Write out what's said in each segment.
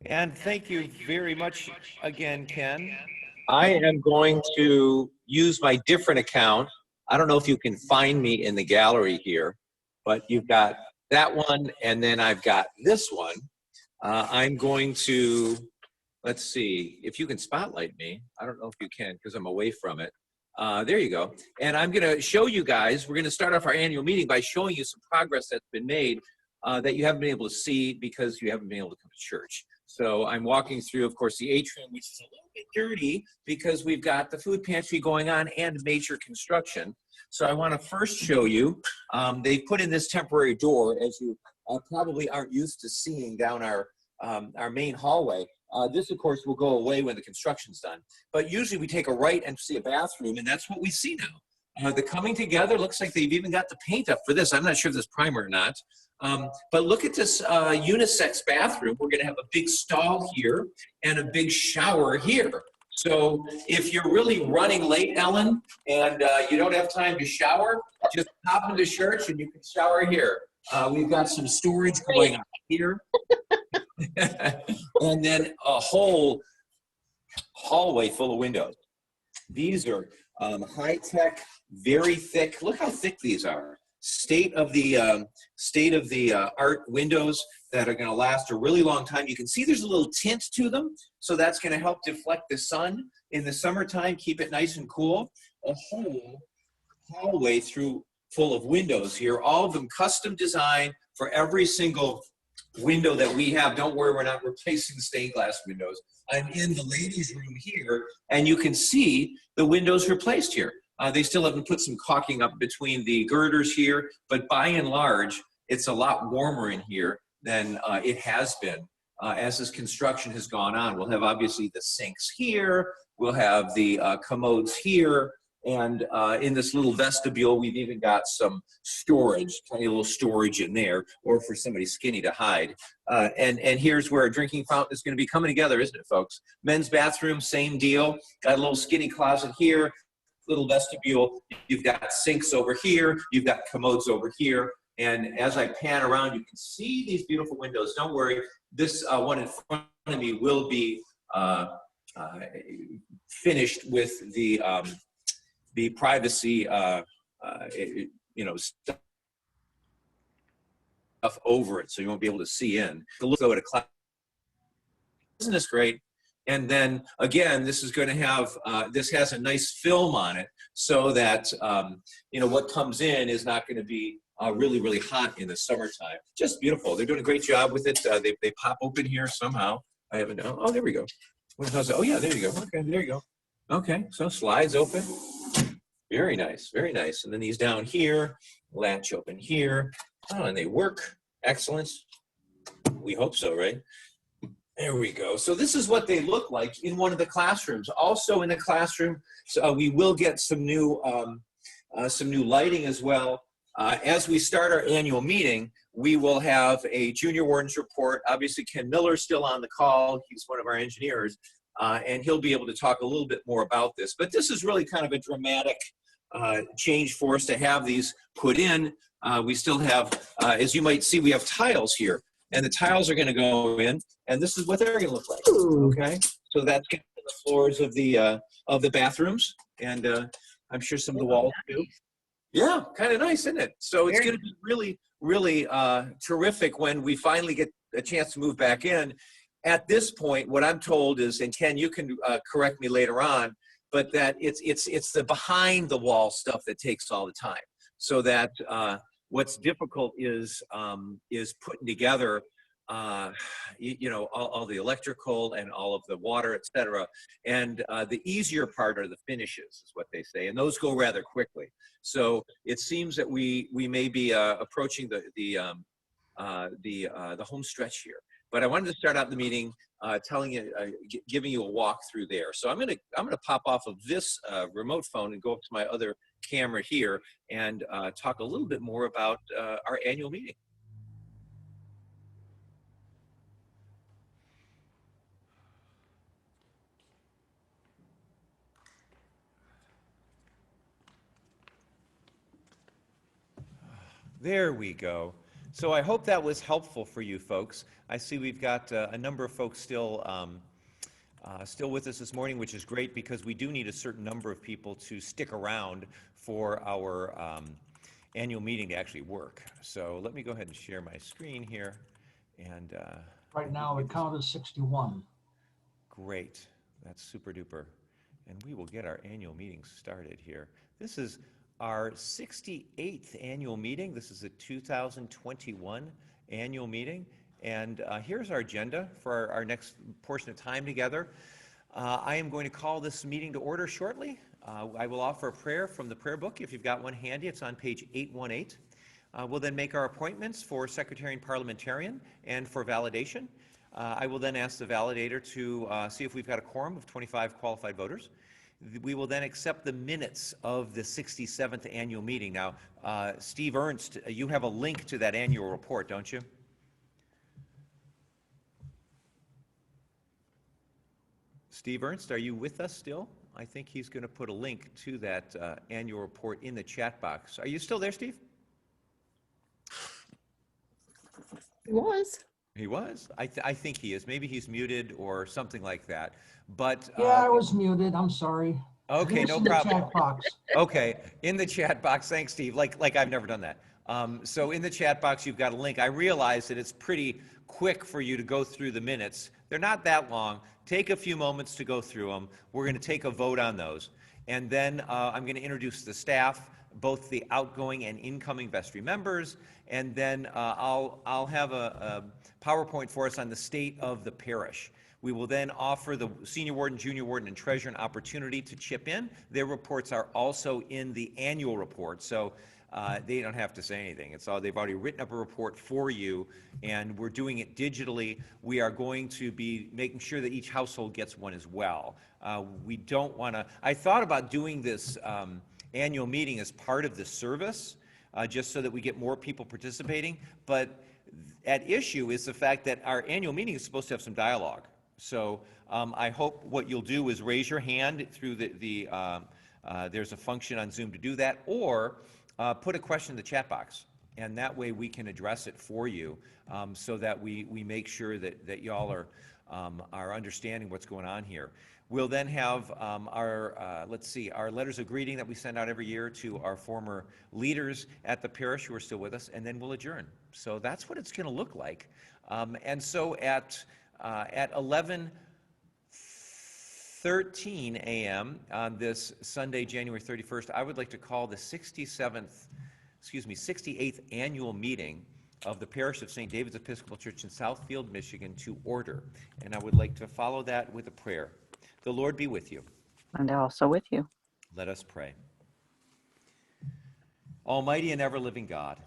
And thank you very much again, Ken. I am going to use my different account. I don't know if you can find me in the gallery here, but you've got that one, and then I've got this one. I'm going to, let's see, if you can spotlight me. I don't know if you can because I'm away from it. There you go. And I'm going to show you guys, we're going to start off our annual meeting by showing you some progress that's been made that you haven't been able to see because you haven't been able to come to church. So I'm walking through, of course, the atrium, which is a little bit dirty because we've got the food pantry going on and major construction. So I want to first show you, they've put in this temporary door, as you probably aren't used to seeing down our main hallway. This, of course, will go away when the construction's done. But usually we take a right and see a bathroom, and that's what we see now. The coming together looks like they've even got the paint up for this. I'm not sure if this primer or not. But look at this unisex bathroom. We're going to have a big stall here and a big shower here. So if you're really running late, Ellen, and you don't have time to shower, just hop into church and you can shower here. We've got some storage going on here. And then a whole hallway full of windows. These are high-tech, very thick. Look how thick these are. State of the art windows that are going to last a really long time. You can see there's a little tint to them, so that's going to help deflect the sun in the summertime, keep it nice and cool. A whole hallway through full of windows here, all of them custom designed for every single window that we have. Don't worry, we're not replacing stained glass windows. I'm in the ladies' room here, and you can see the windows replaced here. They still haven't put some caulking up between the girders here, but by and large, it's a lot warmer in here than it has been as this construction has gone on. We'll have obviously the sinks here, we'll have the commodes here, and in this little vestibule, we've even got some storage, tiny little storage in there, or for somebody skinny to hide. And here's where a drinking fountain is going to be coming together, isn't it, folks? Men's bathroom, same deal. Got a little skinny closet here, little vestibule. You've got sinks over here. You've got commodes over here. And as I pan around, you can see these beautiful windows. Don't worry, this one in front of me will be finished with the privacy, you know, stuff over it, so you won't be able to see in. Let's go to class. Isn't this great? And then again, this is going to have this has a nice film on it, so that you know, what comes in is not going to be really, really hot in the summertime. Just beautiful. They're doing a great job with it. They pop open here somehow. I haven't know. Oh, there we go. Oh yeah, there you go. Okay, there you go. Okay, so slides open. Very nice, very nice. And then these down here, latch open here. Oh, and they work. Excellent. We hope so, right? There we go. So this is what they look like in one of the classrooms. Also in the classroom, so we will get some new lighting as well. As we start our annual meeting, we will have a junior warden's report. Obviously, Ken Miller's still on the call. He's one of our engineers, and he'll be able to talk a little bit more about this. But this is really kind of a dramatic change for us to have these put in. We still have, as you might see, we have tiles here. And the tiles are going to go in, and this is what they're going to look like. Okay, so that's going to be the floors of the bathrooms, and I'm sure some of the walls too. Yeah, kind of nice, isn't it? So it's going to be really, really terrific when we finally get a chance to move back in. At this point, what I'm told is, and Ken, you can correct me later on, but that it's the behind the wall stuff that takes all the time. So that what's difficult is putting together, you know, all the electrical and all of the water, etc. And the easier part are the finishes, is what they say, and those go rather quickly. So it seems that we may be approaching the home stretch here. But I wanted to start out the meeting telling you, giving you a walkthrough there. So I'm gonna pop off of this remote phone and go up to my other camera here and talk a little bit more about our annual meeting. There we go. So I hope that was helpful for you folks. I see we've got a number of folks still with us this morning, which is great because we do need a certain number of people to stick around for our annual meeting to actually work. So let me go ahead and share my screen here. And Right now, the count is 61. great. That's super duper. And we will get our annual meeting started here. This is our 68th annual meeting. This is a 2021 annual meeting. And here's our agenda for our next portion of time together. I am going to call this meeting to order shortly. I will offer a prayer from the prayer book. If you've got one handy, it's on page 818. We'll then make our appointments for secretary and parliamentarian and for validation. I will then ask the validator to see if we've got a quorum of 25 qualified voters. We will then accept the minutes of the 67th annual meeting. Now, Steve Ernst, you have a link to that annual report, don't you? Steve Ernst, are you with us still? I think he's going to put a link to that annual report in the chat box. Are you still there, Steve? He was. He was? I think he is. Maybe he's muted or something like that. But Yeah, I was muted. I'm sorry. okay, It's no in the problem. chat box. Okay, in the chat box. Thanks, Steve. Like I've never done that. So in the chat box, you've got a link. I realize that it's pretty quick for you to go through the minutes. They're not that long. Take a few moments to go through them. We're going to take a vote on those. And then I'm going to introduce the staff, both the outgoing and incoming vestry members. And then I'll have a PowerPoint for us on the state of the parish. We will then offer the senior warden, junior warden, and treasurer an opportunity to chip in. Their reports are also in the annual report, so they don't have to say anything. They've already written up a report for you, and we're doing it digitally. We are going to be making sure that each household gets one as well. We don't want to. I thought about doing this annual meeting as part of the service, just so that we get more people participating. But at issue is the fact that our annual meeting is supposed to have some dialogue. So I hope what you'll do is raise your hand through there's a function on Zoom to do that, or put a question in the chat box, and that way we can address it for you, so that we make sure that y'all are understanding what's going on here. We'll then have our letters of greeting that we send out every year to our former leaders at the parish who are still with us, and then we'll adjourn. So that's what it's going to look like. And so at 11:13 a.m. on this Sunday, January 31st, I would like to call the 68th annual meeting of the Parish of St. David's Episcopal Church in Southfield, Michigan to order. And I would like to follow that with a prayer. The Lord be with you. And also with you. Let us pray. Almighty and ever-living God,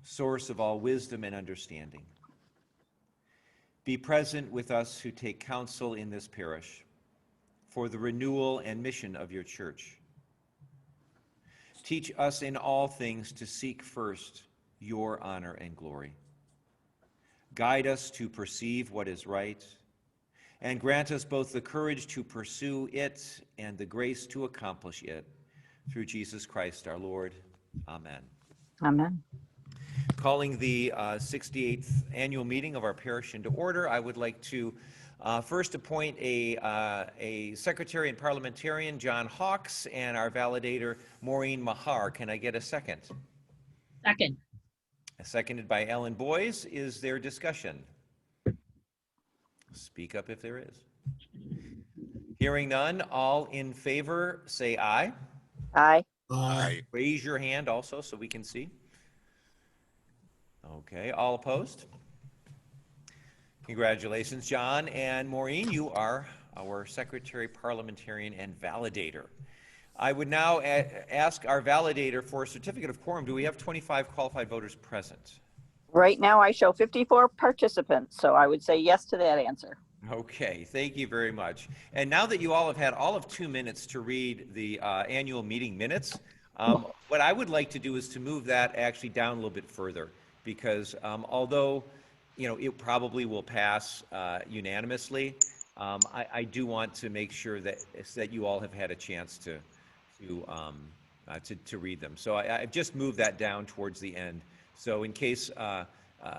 source of all wisdom and understanding, be present with us who take counsel in this parish for the renewal and mission of your church. Teach us in all things to seek first your honor and glory. Guide us to perceive what is right, and grant us both the courage to pursue it and the grace to accomplish it. Through Jesus Christ our Lord. Amen. Amen. Calling the 68th annual meeting of our parish into order, I would like to first appoint a secretary and parliamentarian, John Hawks, and our validator, Maureen Mahar. Can I get a second? Second. Seconded by Ellen Boyes. Is there discussion? Speak up if there is. Hearing none, all in favor say aye. Aye. Aye. Raise your hand also so we can see. Okay, all opposed? Congratulations, John and Maureen. You are our secretary, parliamentarian, and validator. I would now ask our validator for a certificate of quorum. Do we have 25 qualified voters present? Right now I show 54 participants, so I would say yes to that answer. Okay, thank you very much. And now that you all have had all of 2 minutes to read the annual meeting minutes, what I would like to do is to move that actually down a little bit further, because although it probably will pass unanimously, I do want to make sure that you all have had a chance to read them. So I've just moved that down towards the end So in case,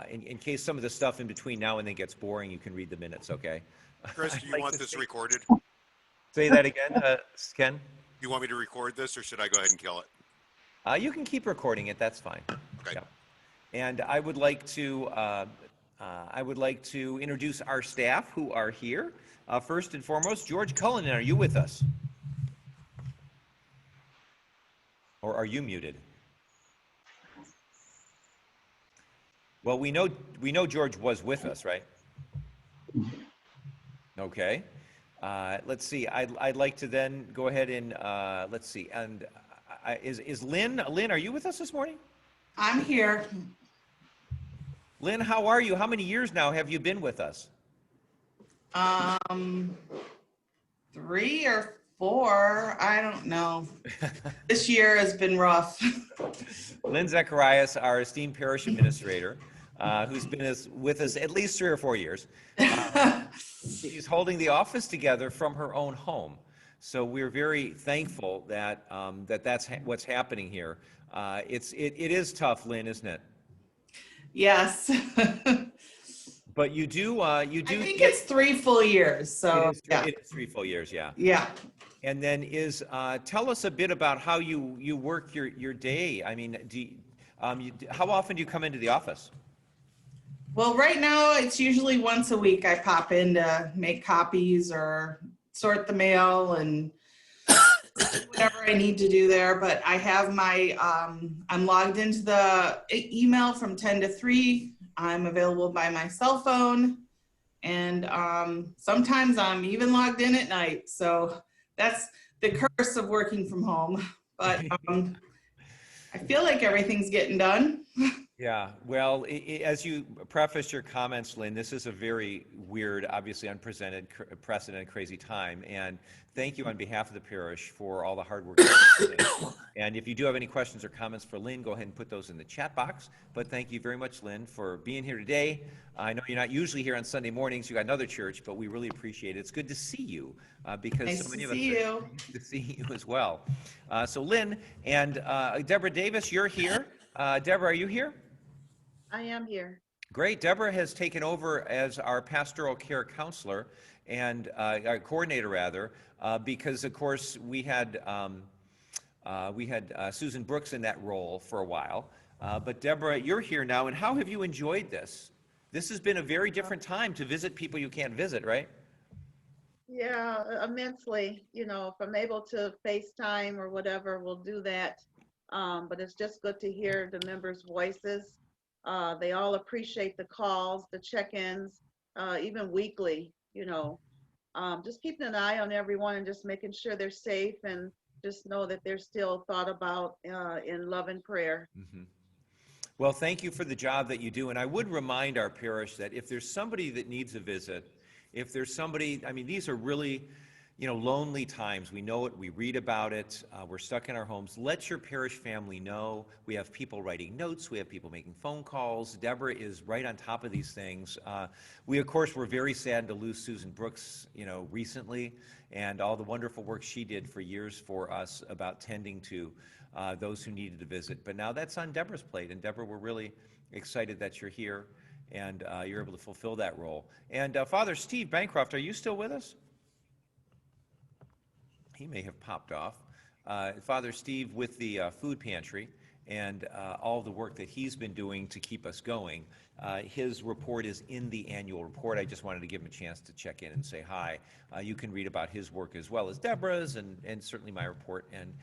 in case some of the stuff in between now and then gets boring, you can read the minutes, okay? Chris, do you want this recorded? Say that again, Ken? You want me to record this, or should I go ahead and kill it? You can keep recording it, that's fine. Okay. Yeah. And I would like to introduce our staff who are here. First and foremost, George Cullinan, are you with us? Or are you muted? Well, we know George was with us, right? Okay. Let's see. I'd like to then go ahead and let's see. And is Lynn? Lynn, are you with us this morning? I'm here. Lynn, how are you? How many years now have you been with us? 3 or 4, I don't know. This year has been rough. Lynn Zacharias, our esteemed parish administrator, who's been with us at least 3 or 4 years. She's holding the office together from her own home. So we're very thankful that that's what's happening here. It is tough, Lynn, isn't it? Yes. But you do. I think it's 3 full years. So yeah. It is 3 full years, yeah. Yeah. And then tell us a bit about how you work your day. I mean, how often do you come into the office? Well, right now it's usually once a week. I pop in to make copies or sort the mail and whatever I need to do there. But I have my, I'm logged into the email from 10 to 3. I'm available by my cell phone. And sometimes I'm even logged in at night. So that's the curse of working from home. But I feel like everything's getting done. Yeah, well, as you preface your comments, Lynn, this is a very weird, obviously unprecedented, crazy time. And thank you on behalf of the parish for all the hard work. And if you do have any questions or comments for Lynn, go ahead and put those in the chat box. But thank you very much, Lynn, for being here today. I know you're not usually here on Sunday mornings. You got another church, but we really appreciate it. It's good to see you because Nice so many to of us see are you. to see you as well. So Lynn and Deborah Davis, you're here. Deborah, are you here? I am here. Great. Deborah has taken over as our pastoral care counselor and our coordinator, rather, because of course we had Susan Brooks in that role for a while. But Deborah, you're here now, and how have you enjoyed this? This has been a very different time to visit people you can't visit, right? Yeah, immensely. You know, if I'm able to FaceTime or whatever, we'll do that. But it's just good to hear the members' voices. They all appreciate the calls, the check-ins, even weekly, you know. Just keeping an eye on everyone and just making sure they're safe and just know that they're still thought about in love and prayer. Mm-hmm. Well, thank you for the job that you do. And I would remind our parish that if there's somebody that needs a visit, if there's somebody, I mean, these are really, you know, lonely times. We know it. We read about it. We're stuck in our homes. Let your parish family know. We have people writing notes. We have people making phone calls. Deborah is right on top of these things. We, of course, were very sad to lose Susan Brooks, you know, recently, and all the wonderful work she did for years for us about tending to those who needed to visit. But now that's on Deborah's plate. And Deborah, we're really excited that you're here and you're able to fulfill that role. And Father Steve Bancroft, are you still with us? He may have popped off. Father Steve with the food pantry and all the work that he's been doing to keep us going. His report is in the annual report. I just wanted to give him a chance to check in and say hi. You can read about his work as well as Deborah's and certainly my report and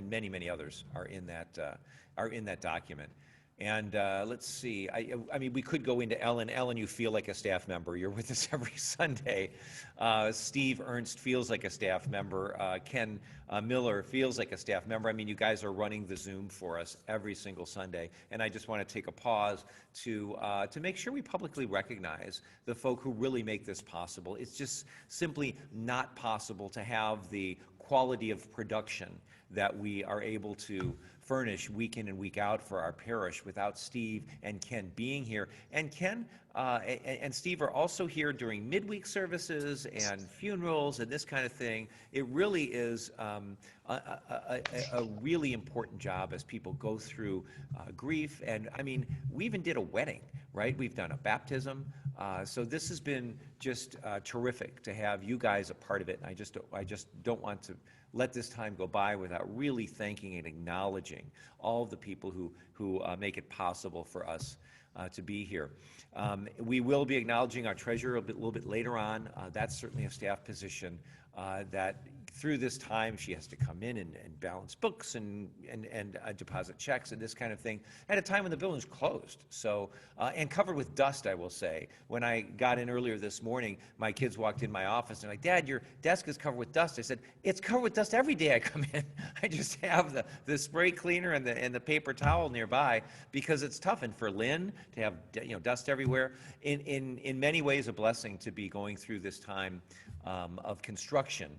many, many others are in that document. And let's see, I mean, we could go into Ellen. Ellen, you feel like a staff member. You're with us every Sunday. Steve Ernst feels like a staff member. Ken Miller feels like a staff member. I mean, you guys are running the Zoom for us every single Sunday. And I just want to take a pause to make sure we publicly recognize the folk who really make this possible. It's just simply not possible to have the quality of production that we are able to furnish week in and week out for our parish without Steve and Ken being here. And Ken and Steve are also here during midweek services and funerals and this kind of thing. It really is a really important job as people go through grief. And I mean, we even did a wedding, right? We've done a baptism. So this has been just terrific to have you guys a part of it. I just don't want to let this time go by without really thanking and acknowledging all of the people who make it possible for us to be here. We will be acknowledging our treasurer a little bit later on. That's certainly a staff position that through this time she has to come in and balance books and deposit checks and this kind of thing at a time when the building's closed. So, and covered with dust, I will say. When I got in earlier this morning, my kids walked in my office and like, Dad, your desk is covered with dust. I said, it's covered with dust every day I come in. I just have the spray cleaner and the paper towel nearby because it's tough. And for Lynn to have dust everywhere, in many ways a blessing to be going through this time of construction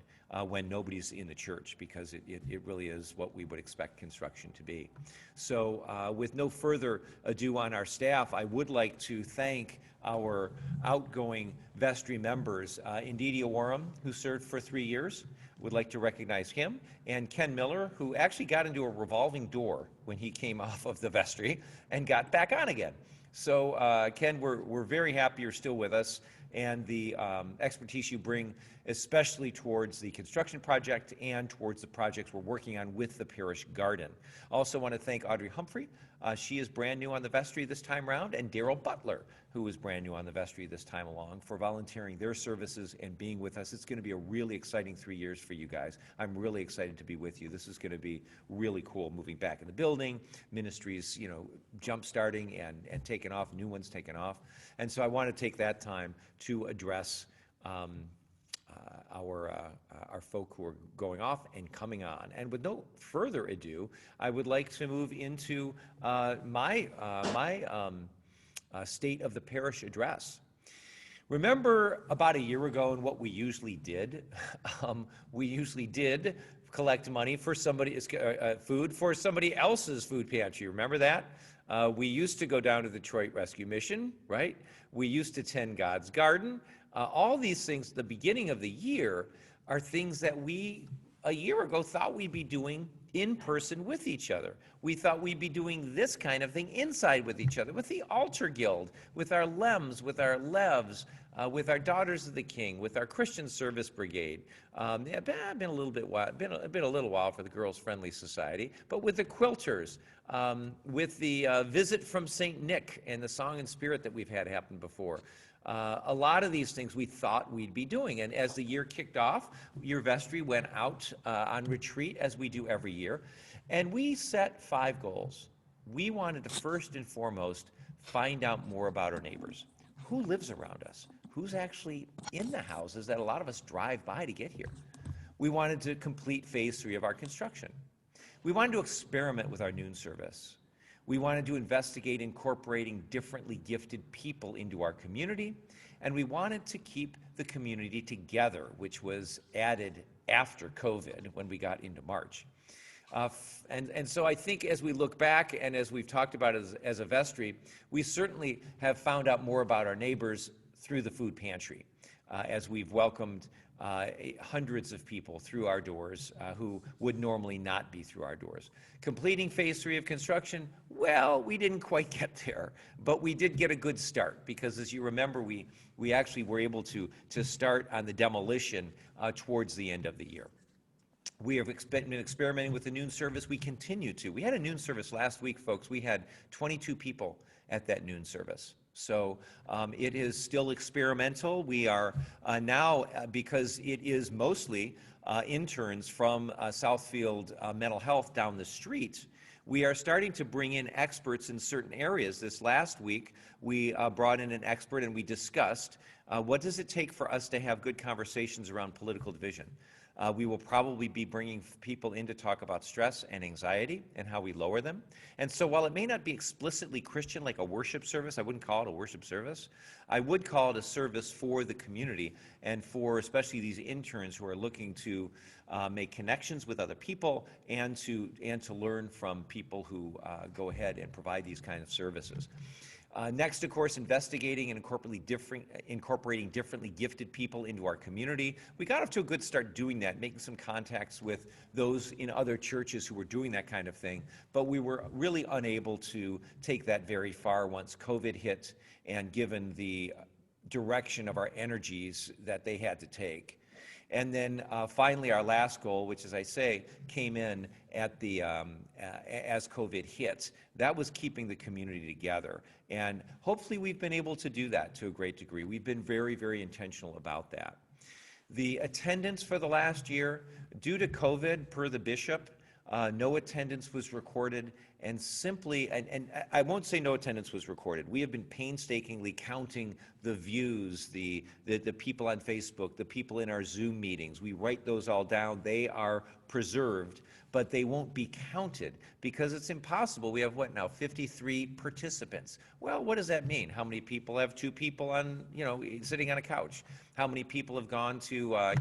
when nobody's in the church, because it really is what we would expect construction to be. So with no further ado on our staff, I would like to thank our outgoing vestry members, Indidi Awaram, who served for 3 years. Would like to recognize him, and Ken Miller, who actually got into a revolving door when he came off of the vestry and got back on again. So Ken, we're very happy you're still with us, and the expertise you bring, especially towards the construction project and towards the projects we're working on with the parish garden. Also want to thank Audrey Humphrey. She is brand new on the vestry this time around, and Daryl Butler, who is brand new on the vestry this time along, for volunteering their services and being with us. It's going to be a really exciting 3 years for you guys. I'm really excited to be with you. This is going to be really cool, moving back in the building, ministries, jump starting and taking off, new ones taking off. And so I want to take that time to address our folk who are going off and coming on. And with no further ado, I would like to move into my State of the Parish address. Remember about a year ago and what we usually did? We usually did collect money for somebody's food for somebody else's food pantry. Remember that? We used to go down to the Detroit Rescue Mission, right? We used to tend God's garden. All these things at the beginning of the year are things that we, a year ago, thought we'd be doing in person with each other. We thought we'd be doing this kind of thing inside with each other, with the Altar Guild, with our LEMs, with our LEVs, with our Daughters of the King, with our Christian Service Brigade. Been a little while for the Girls Friendly Society, but with the Quilters, with the Visit from St. Nick and the Song and Spirit that we've had happen before. A lot of these things we thought we'd be doing. And as the year kicked off, your vestry went out on retreat, as we do every year. And we set 5 goals. We wanted to first and foremost find out more about our neighbors. Who lives around us? Who's actually in the houses that a lot of us drive by to get here? We wanted to complete phase 3 of our construction. We wanted to experiment with our noon service. We wanted to investigate incorporating differently gifted people into our community, and we wanted to keep the community together, which was added after COVID when we got into March. And so I think as we look back and as we've talked about as a vestry, we certainly have found out more about our neighbors through the food pantry, as we've welcomed hundreds of people through our doors who would normally not be through our doors. Completing phase 3 of construction, well, we didn't quite get there, but we did get a good start, because as you remember, we actually were able to start on the demolition towards the end of the year. We have been experimenting with the noon service. We continue to. We had a noon service last week, folks. We had 22 people at that noon service. So it is still experimental. We are now, because it is mostly interns from Southfield Mental Health down the street, we are starting to bring in experts in certain areas. This last week, we brought in an expert and we discussed What does it take for us to have good conversations around political division? We will probably be bringing people in to talk about stress and anxiety and how we lower them. And so while it may not be explicitly Christian like a worship service, I wouldn't call it a worship service, I would call it a service for the community and for especially these interns who are looking to make connections with other people and to learn from people who go ahead and provide these kinds of services. Next, of course, investigating and incorporating differently gifted people into our community. We got off to a good start doing that, making some contacts with those in other churches who were doing that kind of thing, but we were really unable to take that very far once COVID hit and given the direction of our energies that they had to take. And then finally, our last goal, which, as I say, came in at the as COVID hit, that was keeping the community together. And hopefully, we've been able to do that to a great degree. We've been very, very intentional about that. The attendance for the last year, due to COVID, per the bishop, no attendance was recorded, and simply, and I won't say no attendance was recorded. We have been painstakingly counting the views, the people on Facebook, the people in our Zoom meetings. We write those all down. They are preserved, but they won't be counted because it's impossible. We have what now, 53 participants. Well, what does that mean? How many people have two people on, sitting on a couch? How many people have gone to,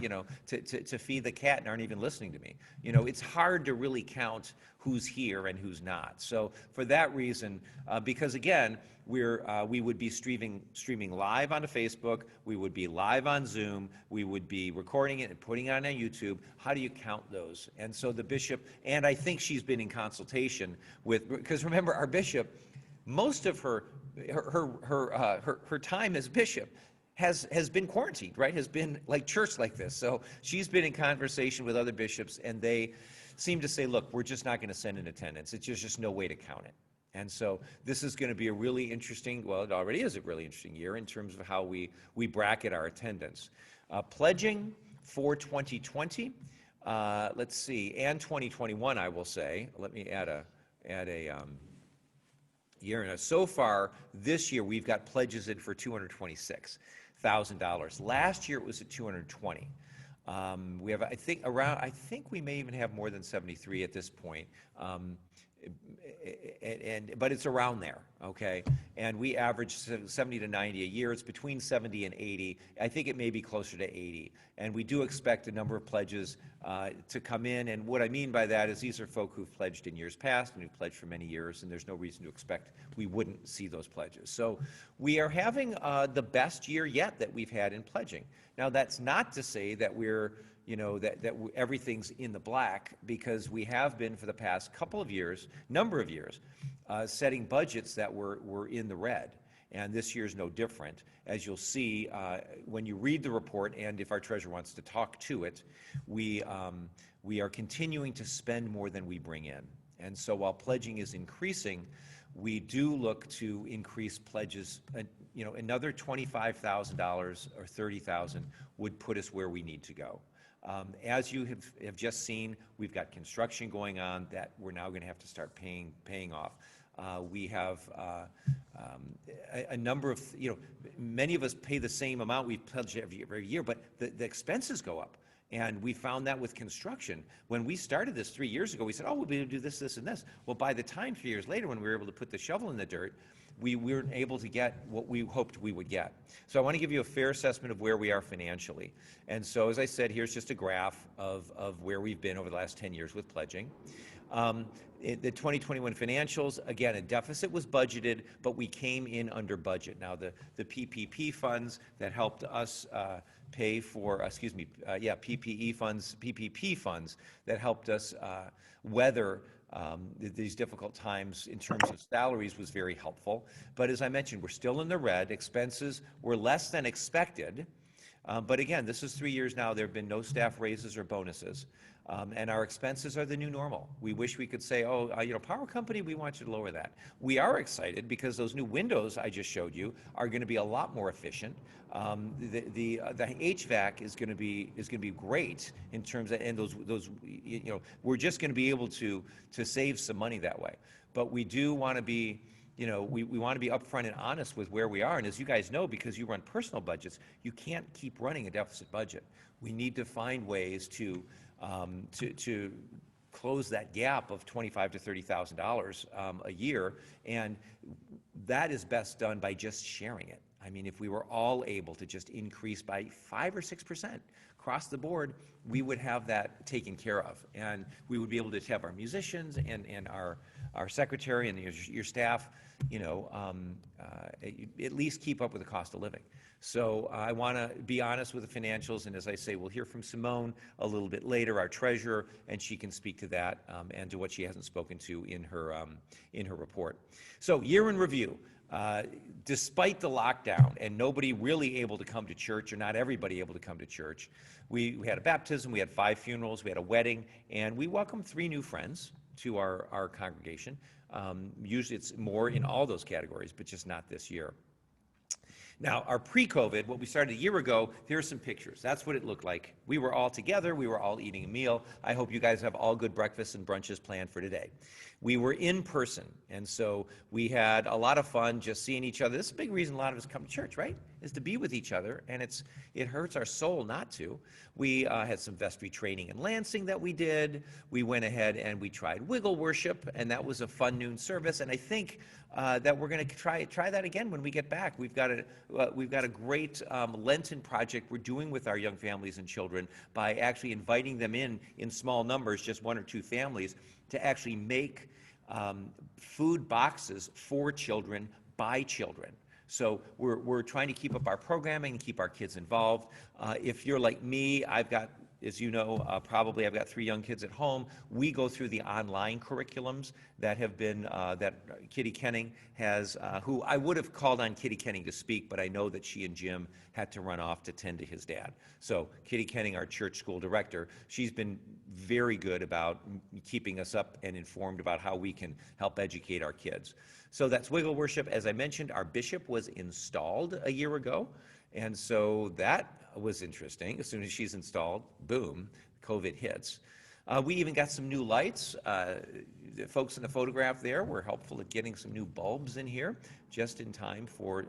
to feed the cat and aren't even listening to me? It's hard to really count who's here and who's not. So for that reason, because again, we would be streaming live onto Facebook, we would be live on Zoom, we would be recording it and putting it on YouTube. How do you count those? And so the bishop, and I think she's been in consultation with, because remember, our bishop, most of her time as bishop has been quarantined, right? Has been like church like this. So she's been in conversation with other bishops, and they seem to say, look, we're just not going to send in attendance. It's just no way to count it. And so this is going to be a really interesting, well, it already is a really interesting year in terms of how we bracket our attendance. Pledging for 2020, let's see, and 2021, I will say. Let me add a year. And so far, this year, we've got pledges in for $226,000. Last year, it was at $220,000. We have, I think we may even have more than 73 at this point. But it's around there, okay? And we average 70 to 90 a year. It's between 70 and 80. I think it may be closer to 80. And we do expect a number of pledges to come in. And what I mean by that is these are folk who've pledged in years past and who've pledged for many years, and there's no reason to expect we wouldn't see those pledges. So we are having the best year yet that we've had in pledging. Now, that's not to say that we're that everything's in the black, because we have been for the past number of years, setting budgets that were in the red. And this year's no different. As you'll see when you read the report, and if our treasurer wants to talk to it, we are continuing to spend more than we bring in. And so while pledging is increasing, we do look to increase pledges. Another $25,000 or $30,000 would put us where we need to go. As you have just seen, we've got construction going on that we're now going to have to start paying off. We have a number of, many of us pay the same amount we pledge every year, but the expenses go up. And we found that with construction. When we started this 3 years ago, we said, we'll be able to do this, this, and this. Well, by the time 3 years later, when we were able to put the shovel in the dirt, we weren't able to get what we hoped we would get. So I want to give you a fair assessment of where we are financially. And so, as I said, here's just a graph of where we've been over the last 10 years with pledging. The 2021 financials, again, a deficit was budgeted, but we came in under budget. Now, the PPP funds that helped us pay for, PPP funds that helped us weather these difficult times in terms of salaries was very helpful. But as I mentioned, we're still in the red. Expenses were less than expected. But again, this is 3 years now. There have been no staff raises or bonuses. And our expenses are the new normal. We wish we could say, power company, we want you to lower that. We are excited because those new windows I just showed you are going to be a lot more efficient. The HVAC is going to be great in terms of, and those we're just going to be able to save some money that way. But we do want to be you know, we want to be upfront and honest with where we are. And as you guys know, because you run personal budgets, you can't keep running a deficit budget. We need to find ways to close that gap of $25,000 to $30,000 a year, and that is best done by just sharing it. I mean, if we were all able to just increase by 5 or 6% across the board, we would have that taken care of, and we would be able to have our musicians and our secretary and your staff, you know, at least keep up with the cost of living. So I want to be honest with the financials, and as I say, we'll hear from Simone a little bit later, our treasurer, and she can speak to that and to what she hasn't spoken to in her report. So year in review. Despite the lockdown and nobody really able to come to church, or not everybody able to come to church, we had a baptism, we had 5 funerals, we had a wedding, and we welcomed 3 new friends to our congregation. Usually it's more in all those categories, but just not this year. Now, our pre-COVID, what we started a year ago, here are some pictures. That's what it looked like. We were all together. We were all eating a meal. I hope you guys have all good breakfasts and brunches planned for today. We were in person, and so we had a lot of fun just seeing each other. This is a big reason a lot of us come to church, right? Is to be with each other, and it hurts our soul not to. We had some vestry training in Lansing that we did. We went ahead and we tried wiggle worship, and that was a fun noon service, and I think that we're going to try that again when we get back. We've got a great Lenten project we're doing with our young families and children by actually inviting them in small numbers, just 1 or 2 families, to actually make food boxes for children by children. So we're trying to keep up our programming and keep our kids involved. If you're like me, I've got, as you know, probably I've got 3 young kids at home. We go through the online curriculums that have been, that Kitty Kenning has, who I would have called on Kitty Kenning to speak, but I know that she and Jim had to run off to tend to his dad. So Kitty Kenning, our church school director, she's been very good about keeping us up and informed about how we can help educate our kids. So that's wiggle worship. As I mentioned, our bishop was installed a year ago, and so that was interesting. As soon as she's installed, boom, COVID hits. We even got some new lights. The folks in the photograph there were helpful at getting some new bulbs in here, just in time for,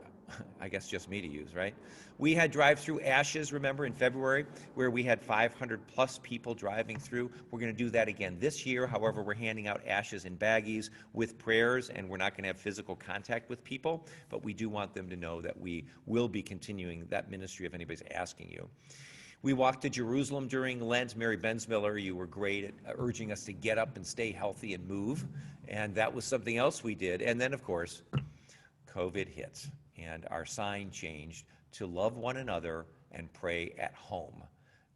I guess, just me to use, right? We had drive-through ashes, remember, in February, where we had 500 plus people driving through. We're going to do that again this year. However, we're handing out ashes in baggies with prayers, and we're not going to have physical contact with people, but we do want them to know that we will be continuing that ministry if anybody's asking you. We walked to Jerusalem during Lent. Mary Bensmiller, you were great at urging us to get up and stay healthy and move, and that was something else we did. And then, of course, COVID hit, and our sign changed to love one another and pray at home.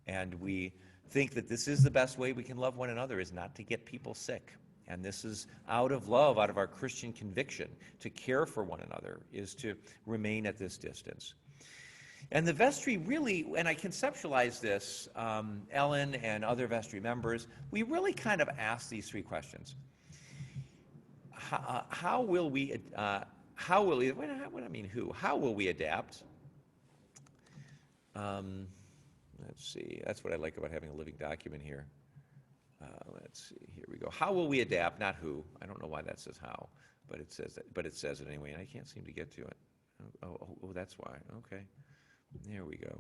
And we think that this is the best way we can love one another, is not to get people sick. And this is out of love, out of our Christian conviction. To care for one another is to remain at this distance. And the vestry really, and I conceptualized this, Ellen and other vestry members, we really kind of asked these 3 questions. How will we adapt? Let's see, that's what I like about having a living document here. Let's see, here we go. How will we adapt, not who. I don't know why that says how, but it says that, but it says it anyway, and I can't seem to get to it. Oh, that's why, okay. There we go.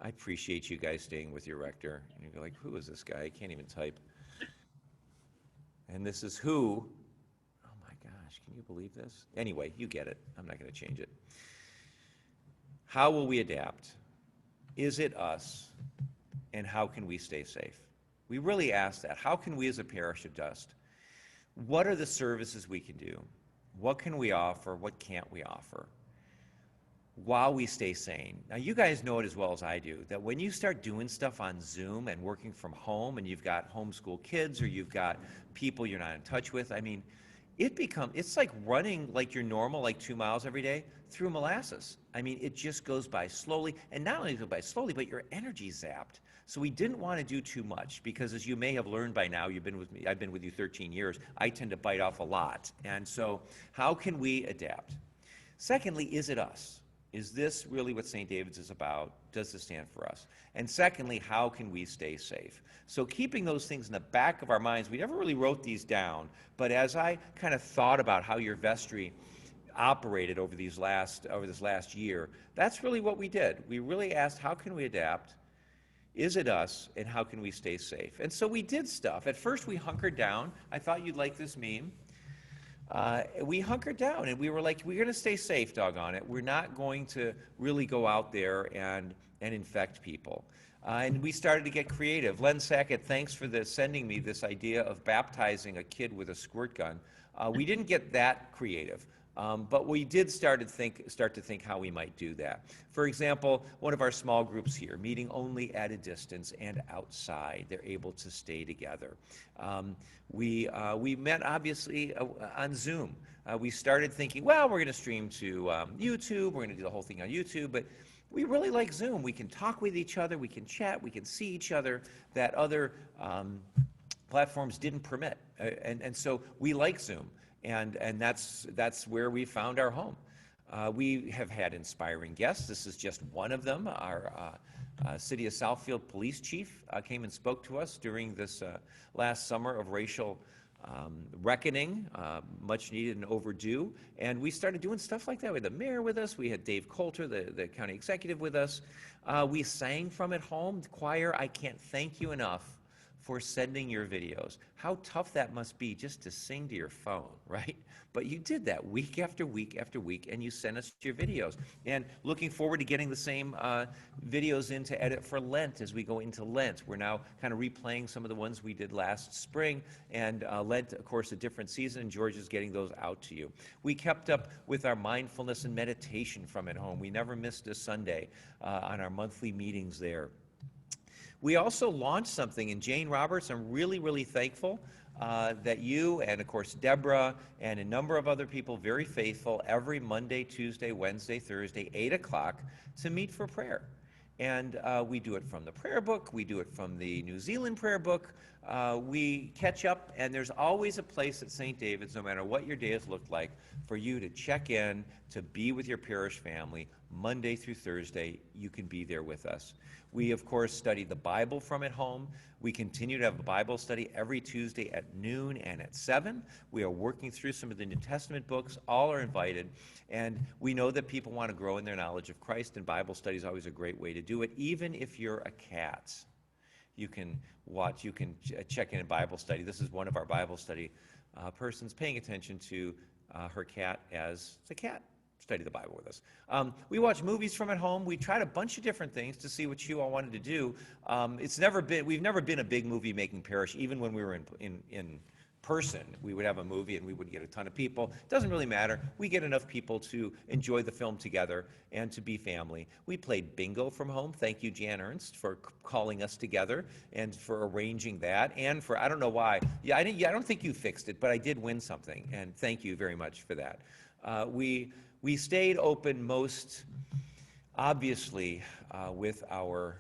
I appreciate you guys staying with your rector. And you're like, who is this guy? I can't even type. And this is who. Oh my gosh, can you believe this? Anyway, you get it. I'm not going to change it. How will we adapt? Is it us? And how can we stay safe? We really ask that. How can we as a parish adjust? What are the services we can do? What can we offer? What can't we offer? While we stay sane. Now, you guys know it as well as I do, that when you start doing stuff on Zoom and working from home, and you've got homeschool kids, or you've got people you're not in touch with, I mean, it's like running like you're normal, like 2 miles every day through molasses. I mean, it just goes by slowly, and not only goes by slowly, but your energy's zapped. So we didn't want to do too much, because as you may have learned by now, you've been with me, I've been with you 13 years, I tend to bite off a lot. And so how can we adapt? Secondly, is it us? Is this really what St. David's is about? Does this stand for us? And secondly, how can we stay safe? So keeping those things in the back of our minds, we never really wrote these down, but as I kind of thought about how your vestry operated over this last year, that's really what we did. We really asked, how can we adapt? Is it us? And how can we stay safe? And so we did stuff. At first we hunkered down. I thought you'd like this meme. We hunkered down and we were like, we're going to stay safe, doggone it. We're not going to really go out there and infect people. And we started to get creative. Len Sackett, thanks for sending me this idea of baptizing a kid with a squirt gun. We didn't get that creative. But we did start to think how we might do that. For example, one of our small groups here, meeting only at a distance and outside. They're able to stay together. We met, obviously, on Zoom. We started thinking, well, we're going to stream to YouTube. We're going to do the whole thing on YouTube. But we really like Zoom. We can talk with each other. We can chat. We can see each other that other platforms didn't permit. And so we like Zoom. And that's where we found our home. We have had inspiring guests. This is just one of them. Our City of Southfield Police Chief came and spoke to us during this last summer of racial reckoning, much needed and overdue. And we started doing stuff like that. We had the mayor with us. We had Dave Coulter, the county executive, with us. We sang from at home. The choir, I can't thank you enough for sending your videos. How tough that must be just to sing to your phone, right? But you did that week after week after week, and you sent us your videos. And looking forward to getting the same videos in to edit for Lent as we go into Lent. We're now kind of replaying some of the ones we did last spring, and Lent, of course, a different season, and George is getting those out to you. We kept up with our mindfulness and meditation from at home. We never missed a Sunday on our monthly meetings there. We also launched something, and Jane Roberts, I'm really, really thankful that you and, of course, Deborah and a number of other people, very faithful, every Monday, Tuesday, Wednesday, Thursday, 8 o'clock, to meet for prayer. And we do it from the prayer book. We do it from the New Zealand prayer book. We catch up, and there's always a place at St. David's, no matter what your day has looked like, for you to check in, to be with your parish family. Monday through Thursday, you can be there with us. We, of course, study the Bible from at home. We continue to have a Bible study every Tuesday at noon and at 7. We are working through some of the New Testament books. All are invited. And we know that people want to grow in their knowledge of Christ, and Bible study is always a great way to do it, even if you're a cat. You can check in a Bible study. This is one of our Bible study persons paying attention to her cat as the cat study the Bible with us. We watch movies from at home. We tried a bunch of different things to see what you all wanted to do. We've never been a big movie making parish. Even when we were in person, we would have a movie and we would get a ton of people. It doesn't really matter. We get enough people to enjoy the film together and to be family. We played bingo from home. Thank you, Jan Ernst, for calling us together and for arranging that, and for, I don't know why. I don't think you fixed it, but I did win something, and thank you very much for that. We stayed open most obviously with our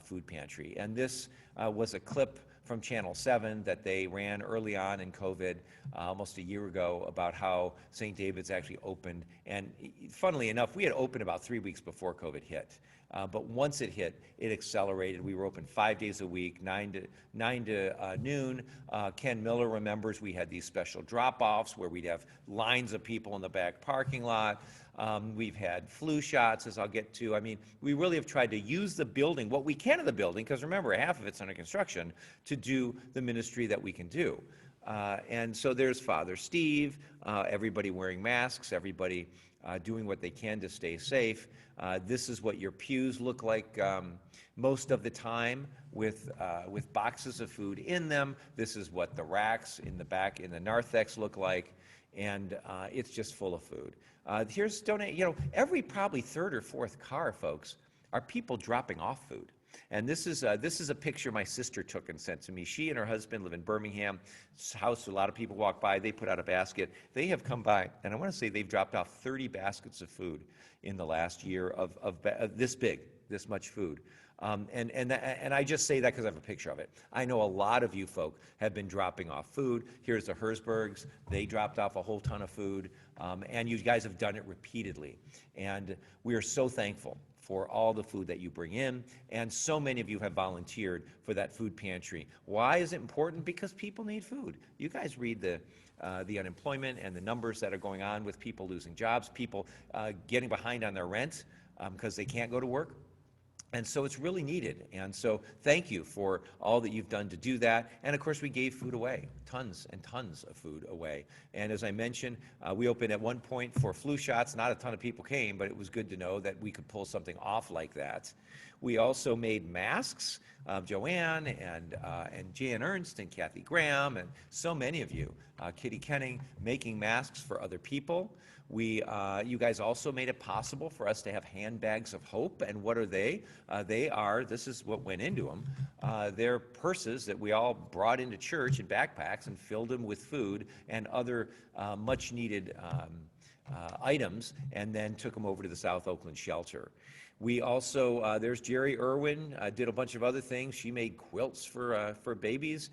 food pantry. And this was a clip from Channel 7 that they ran early on in COVID, almost a year ago, about how St. David's actually opened. And funnily enough, we had opened about 3 weeks before COVID hit. But once it hit, it accelerated. We were open 5 days a week, 9 to noon. Ken Miller remembers we had these special drop-offs where we'd have lines of people in the back parking lot. We've had flu shots, as I'll get to. I mean, we really have tried to use the building, what we can of the building, because remember, half of it's under construction, to do the ministry that we can do. And so there's Father Steve, everybody wearing masks, everybody doing what they can to stay safe. This is what your pews look like most of the time, with boxes of food in them. This is what the racks in the back in the narthex look like, and it's just full of food. Here's donate. Every probably third or fourth car, folks, are people dropping off food. And this is a picture my sister took and sent to me. She and her husband live in Birmingham. It's a house a lot of people walk by. They put out a basket. They have come by, and I want to say they've dropped off 30 baskets of food in the last year of this big. this much food. And I just say that because I have a picture of it. I know a lot of you folk have been dropping off food. Here's the Herzbergs. They dropped off a whole ton of food, and you guys have done it repeatedly. And we are so thankful for all the food that you bring in, and so many of you have volunteered for that food pantry. Why is it important? Because people need food. You guys read the unemployment and the numbers that are going on with people losing jobs, people getting behind on their rent because they can't go to work. And so it's really needed. And so thank you for all that you've done to do that. And of course, we gave food away, tons and tons of food away. And as I mentioned, we opened at one point for flu shots. Not a ton of people came, but it was good to know that we could pull something off like that. We also made masks. Joanne and Jan Ernst and Kathy Graham and so many of you, Kitty Kenning, making masks for other people. You guys also made it possible for us to have handbags of hope. And what are they? This is what went into them. They're purses that we all brought into church in backpacks and filled them with food and other much needed items, and then took them over to the South Oakland shelter. We also, there's Jerry Irwin, did a bunch of other things. She made quilts for babies.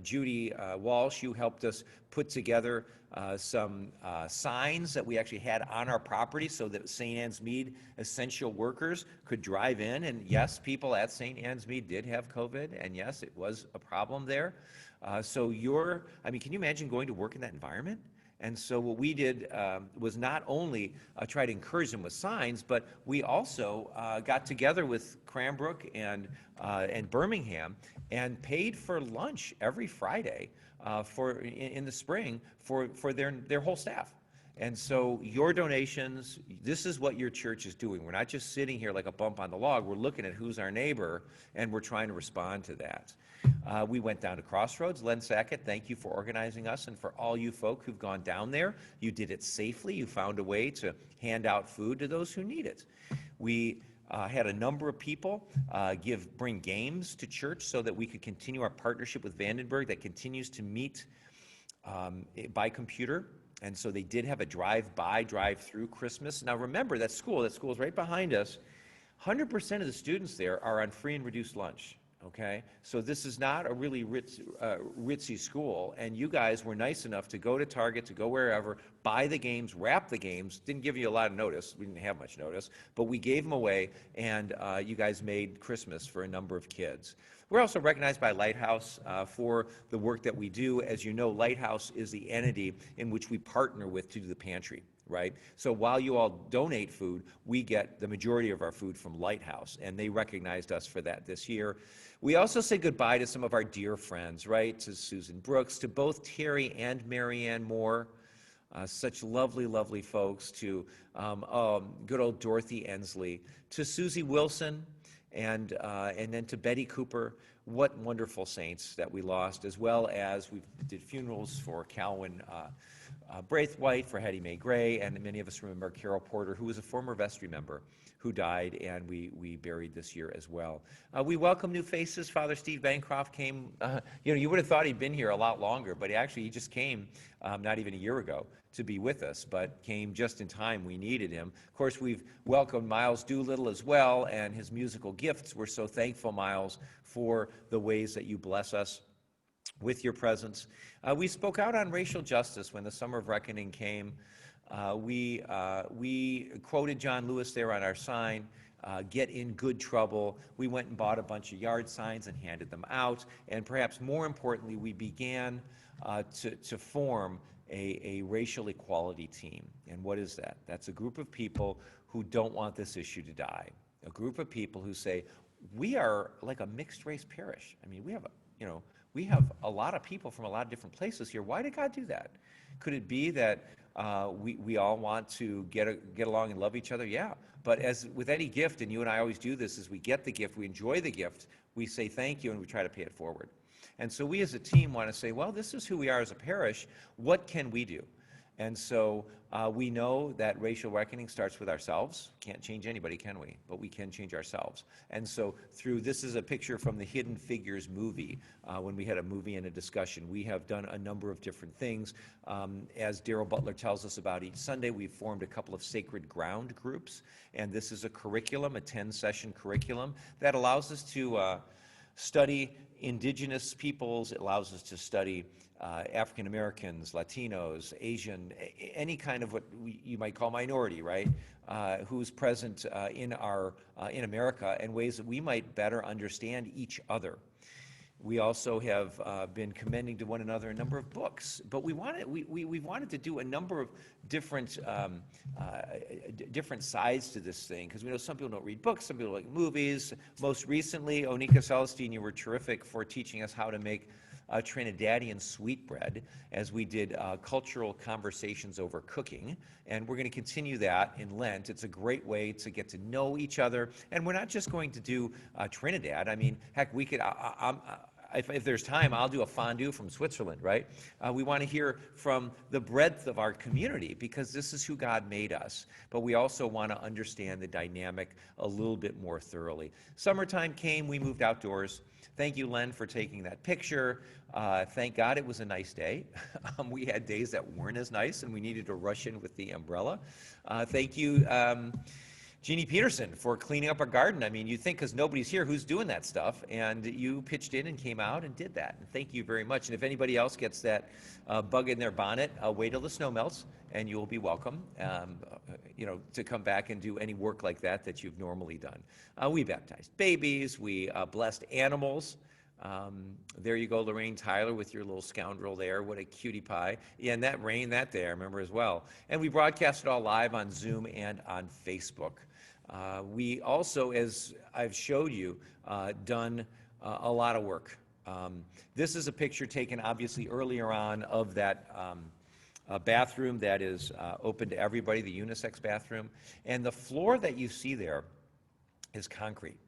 Judy Walsh, you helped us put together some signs that we actually had on our property so that St. Anne's Mead essential workers could drive in. And yes, people at St. Anne's Mead did have COVID, and yes, it was a problem there. Can you imagine going to work in that environment? And so what we did was not only try to encourage them with signs, but we also got together with Cranbrook and Birmingham and paid for lunch every Friday in the spring for their whole staff. And so your donations, this is what your church is doing. We're not just sitting here like a bump on the log. We're looking at who's our neighbor, and we're trying to respond to that. We went down to Crossroads. Len Sackett, thank you for organizing us, and for all you folk who've gone down there. You did it safely. You found a way to hand out food to those who need it. We had a number of people bring games to church so that we could continue our partnership with Vandenberg that continues to meet by computer. And so they did have a drive-through Christmas. Now remember, that school is right behind us. 100% of the students there are on free and reduced lunch. Okay, so this is not a really ritzy school, and you guys were nice enough to go to Target, to go wherever, buy the games, wrap the games. Didn't give you a lot of notice. We didn't have much notice, but we gave them away, and you guys made Christmas for a number of kids. We're also recognized by Lighthouse for the work that we do. As you know, Lighthouse is the entity in which we partner with to do the pantry. Right? So while you all donate food, we get the majority of our food from Lighthouse, and they recognized us for that this year. We also say goodbye to some of our dear friends, right? To Susan Brooks, to both Terry and Marianne Moore, such lovely, lovely folks, to good old Dorothy Ensley, to Susie Wilson, and then to Betty Cooper. What wonderful saints that we lost, as well as we did funerals for Calvin Braithwaite, for Hetty Mae Gray, and many of us remember Carol Porter, who was a former vestry member who died, and we buried this year as well. We welcome new faces. Father Steve Bancroft came, you would have thought he'd been here a lot longer, but he just came not even a year ago to be with us, but came just in time. We needed him. Of course, we've welcomed Miles Doolittle as well, and his musical gifts. We're so thankful, Miles, for the ways that you bless us with your presence. We spoke out on racial justice when the Summer of Reckoning came. We quoted John Lewis there on our sign, get in good trouble. We went and bought a bunch of yard signs and handed them out. And perhaps more importantly, we began to form a racial equality team. And what is that? That's a group of people who don't want this issue to die. A group of people who say, we are like a mixed race parish. I mean, we have a lot of people from a lot of different places here. Why did God do that? Could it be that we all want to get along and love each other? Yeah. But as with any gift, and you and I always do this, is we get the gift, we enjoy the gift, we say thank you, and we try to pay it forward. And so we as a team want to say, well, this is who we are as a parish. What can we do? And so we know that racial reckoning starts with ourselves. Can't change anybody, can we? But we can change ourselves. And so this is a picture from the Hidden Figures movie, when we had a movie and a discussion. We have done a number of different things. As Daryl Butler tells us about each Sunday, we've formed a couple of sacred ground groups. And this is a curriculum, a 10-session curriculum, that allows us to study indigenous peoples. It allows us to study African Americans, Latinos, Asian, any kind of what you might call minority, right? Who's present in America, and ways that we might better understand each other. We also have been commending to one another a number of books, but we wanted to do a number of different different sides to this thing, because we know some people don't read books, some people like movies. Most recently, Onika Celestine, you were terrific for teaching us how to make Trinidadian sweetbread, as we did cultural conversations over cooking, and we're going to continue that in Lent. It's a great way to get to know each other, and we're not just going to do Trinidad. I mean, heck, we could. If there's time, I'll do a fondue from Switzerland, right? We want to hear from the breadth of our community, because this is who God made us. But we also want to understand the dynamic a little bit more thoroughly. Summertime came, we moved outdoors. Thank you, Len, for taking that picture. Thank God it was a nice day. We had days that weren't as nice, and we needed to rush in with the umbrella. Thank you, Jeannie Peterson, for cleaning up our garden. I mean, you'd think, because nobody's here, who's doing that stuff, and you pitched in and came out and did that. And thank you very much. And if anybody else gets that bug in their bonnet, wait till the snow melts, and you will be welcome, to come back and do any work like that you've normally done. We baptized babies. We blessed animals. There you go, Lorraine Tyler, with your little scoundrel there. What a cutie pie. Yeah, and that rain that day, I remember as well. And we broadcast it all live on Zoom and on Facebook. We also, as I've showed you, done a lot of work. This is a picture taken obviously earlier on of that bathroom that is open to everybody, the unisex bathroom. And the floor that you see there is concrete.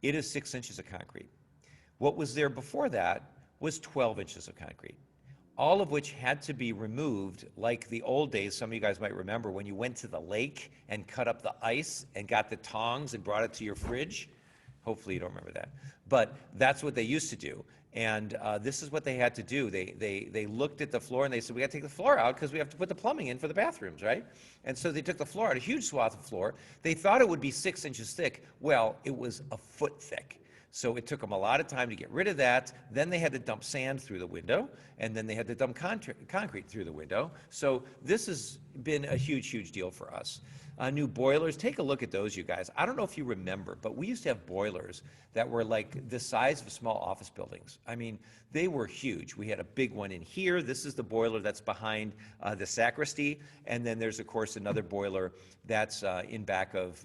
It is 6 inches of concrete. What was there before that was 12 inches of concrete, all of which had to be removed, like the old days. Some of you guys might remember when you went to the lake and cut up the ice and got the tongs and brought it to your fridge. Hopefully you don't remember that. But that's what they used to do. And this is what they had to do. They looked at the floor and they said, we got to take the floor out because we have to put the plumbing in for the bathrooms, right? And so they took the floor out, a huge swath of floor. They thought it would be 6 inches thick. Well, it was a foot thick. So it took them a lot of time to get rid of that. Then they had to dump sand through the window, and then they had to dump concrete through the window. So this has been a huge, huge deal for us. New boilers, take a look at those, you guys. I don't know if you remember, but we used to have boilers that were like the size of small office buildings. I mean, they were huge. We had a big one in here. This is the boiler that's behind the sacristy. And then there's, of course, another boiler that's in back of,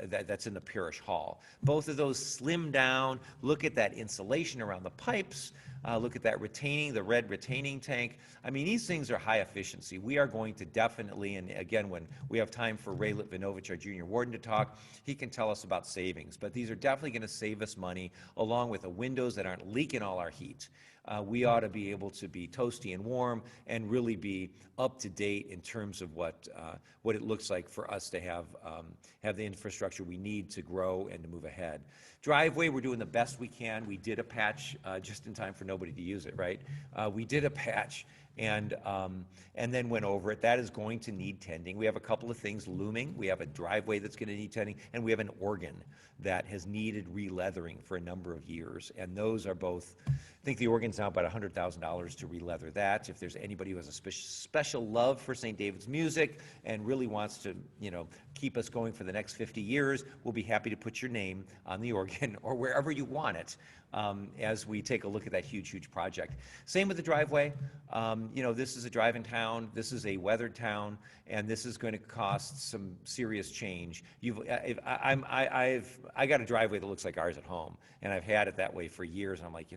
that's in the parish hall. Both of those slimmed down. Look at that insulation around the pipes. Look at that retaining, the red retaining tank. I mean, these things are high efficiency. We are going to definitely, and again, when we have time for Ray Litvinovich, our junior warden, to talk, he can tell us about savings. But these are definitely going to save us money, along with the windows that aren't leaking all our heat. We ought to be able to be toasty and warm and really be up to date in terms of what it looks like for us to have the infrastructure we need to grow and to move ahead. Driveway, we're doing the best we can. We did a patch just in time for nobody to use it, right? We did a patch and then went over it. That is going to need tending. We have a couple of things looming. We have a driveway that's going to need tending, and we have an organ that has needed re-leathering for a number of years. And those are both, I think the organ's now about $100,000 to re-leather that. If there's anybody who has a special love for St. David's music and really wants to, keep us going for the next 50 years, we'll be happy to put your name on the organ or wherever you want it as we take a look at that huge, huge project. Same with the driveway. This is a drive-in town. This is a weathered town, and this is going to cost some serious change. I got a driveway that looks like ours at home, and I've had it that way for years. And I'm like,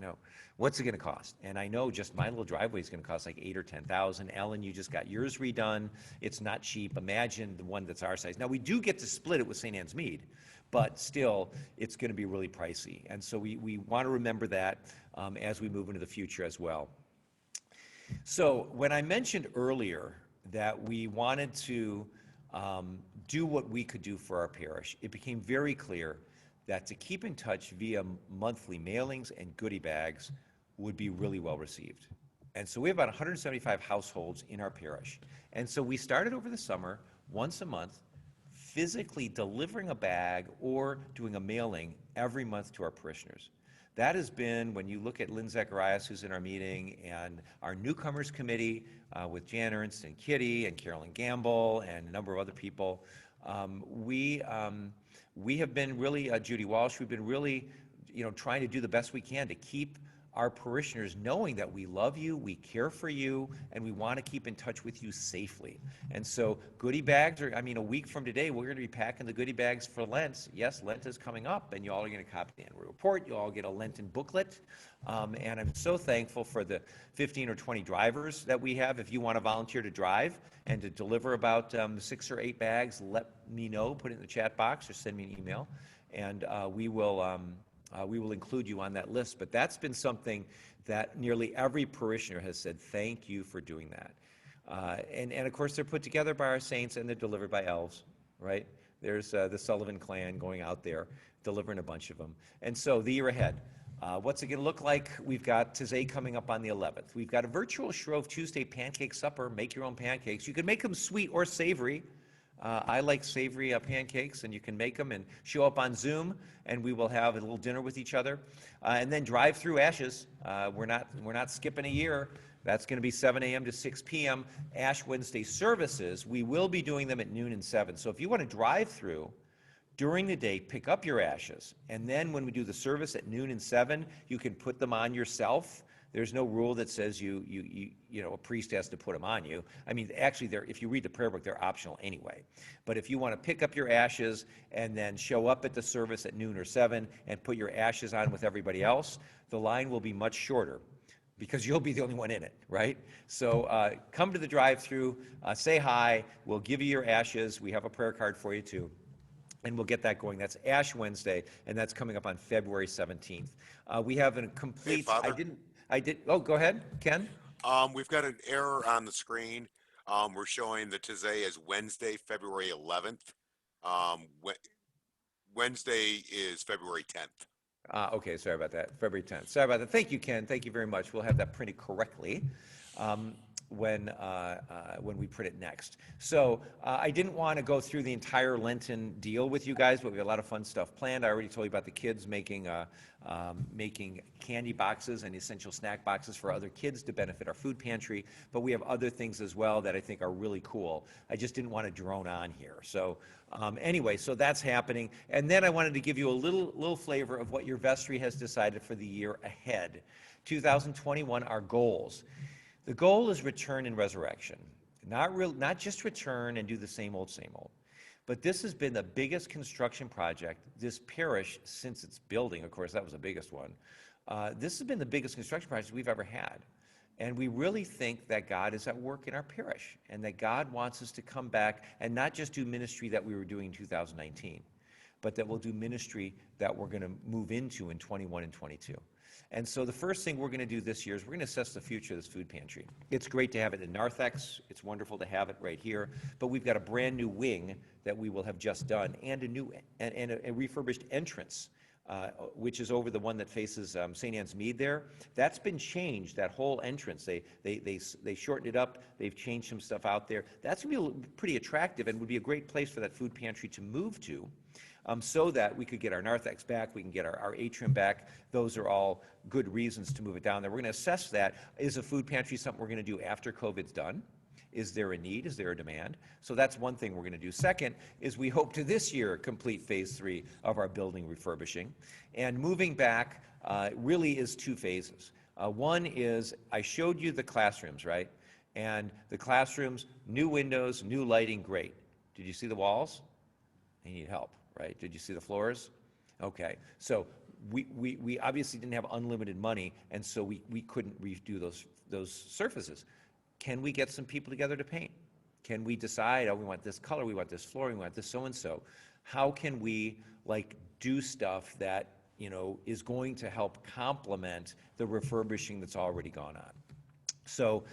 what's it going to cost? And I know just my little driveway is going to cost like $8,000 or $10,000. Ellen, you just got yours redone. It's not cheap. Imagine the one that's our size. Now we do get to split it with St. Anne's Mead, but still, it's going to be really pricey. And so we want to remember that as we move into the future as well. So when I mentioned earlier that we wanted to do what we could do for our parish. It became very clear that to keep in touch via monthly mailings and goodie bags would be really well received. And so we have about 175 households in our parish. And so we started over the summer, once a month, physically delivering a bag or doing a mailing every month to our parishioners. That has been, when you look at Lynn Zacharias, who's in our meeting, and our newcomers committee with Jan Ernst and Kitty and Carolyn Gamble and a number of other people, we have been really, Judy Walsh, we've been really, trying to do the best we can to keep our parishioners knowing that we love you, we care for you, and we want to keep in touch with you safely. And so goodie bags are, a week from today, we're going to be packing the goodie bags for Lent. Yes, Lent is coming up, and you all are going to copy the annual report. You all get a Lenten booklet. And I'm so thankful for the 15 or 20 drivers that we have. If you want to volunteer to drive and to deliver about 6 or 8 bags, let me know, put it in the chat box or send me an email, and we will include you on that list. But that's been something that nearly every parishioner has said, thank you for doing that. And of course, they're put together by our saints and they're delivered by elves, right? There's the Sullivan clan going out there, delivering a bunch of them. And so the year ahead, what's it going to look like? We've got Tizay coming up on the 11th. We've got a virtual Shrove Tuesday pancake supper. Make your own pancakes. You can make them sweet or savory. I like savory pancakes, and you can make them and show up on Zoom, and we will have a little dinner with each other. And then drive through Ashes. We're not skipping a year. That's going to be 7 a.m. to 6 p.m. Ash Wednesday services. We will be doing them at noon and 7. So if you want to drive through during the day, pick up your ashes, and then when we do the service at noon and 7, you can put them on yourself. There's no rule that says a priest has to put them on you. Actually, if you read the prayer book, they're optional anyway. But if you want to pick up your ashes and then show up at the service at noon or 7 and put your ashes on with everybody else, the line will be much shorter because you'll be the only one in it, right? So come to the drive-through, say hi, we'll give you your ashes. We have a prayer card for you too. And we'll get that going. That's Ash Wednesday, and that's coming up on February 17th. We have a complete. Hey, Father. Oh, go ahead, Ken. We've got an error on the screen. We're showing the Tizay as Wednesday, February 11th. Wednesday is February 10th. Okay, sorry about that. February 10th. Sorry about that. Thank you, Ken. Thank you very much. We'll have that printed correctly when we print it next. So I didn't want to go through the entire Lenten deal with you guys, but we have a lot of fun stuff planned. I already told you about the kids making candy boxes and essential snack boxes for other kids to benefit our food pantry, but we have other things as well that I think are really cool. I just didn't want to drone on here. So anyway, so that's happening. And then I wanted to give you a little flavor of what your vestry has decided for the year ahead. 2021, our goals. The goal is return and resurrection. Not just return and do the same old, but this has been the biggest construction project this parish since its building. Of course, that was the biggest one. This has been the biggest construction project we've ever had. And we really think that God is at work in our parish and that God wants us to come back and not just do ministry that we were doing in 2019, but that we'll do ministry that we're going to move into in 21 and 22. And so the first thing we're going to do this year is we're going to assess the future of this food pantry. It's great to have it in Narthex. It's wonderful to have it right here. But we've got a brand new wing that we will have just done and a refurbished entrance, which is over the one that faces St. Anne's Mead there. That's been changed, that whole entrance. They shortened it up. They've changed some stuff out there. That's going to be pretty attractive and would be a great place for that food pantry to move to. So that we could get our narthex back, we can get our atrium back. Those are all good reasons to move it down there. We're going to assess that. Is a food pantry something we're going to do after COVID's done? Is there a need? Is there a demand? So that's one thing we're going to do. Second is we hope to this year complete phase 3 of our building refurbishing. And moving back really is 2 phases. One is I showed you the classrooms, right? And the classrooms, new windows, new lighting, great. Did you see the walls? They need help. Right? Did you see the floors? Okay. So we obviously didn't have unlimited money, and so we couldn't redo those surfaces. Can we get some people together to paint? Can we decide, oh, we want this color, we want this flooring, we want this so-and-so? How can we do stuff that, is going to help complement the refurbishing that's already gone on? So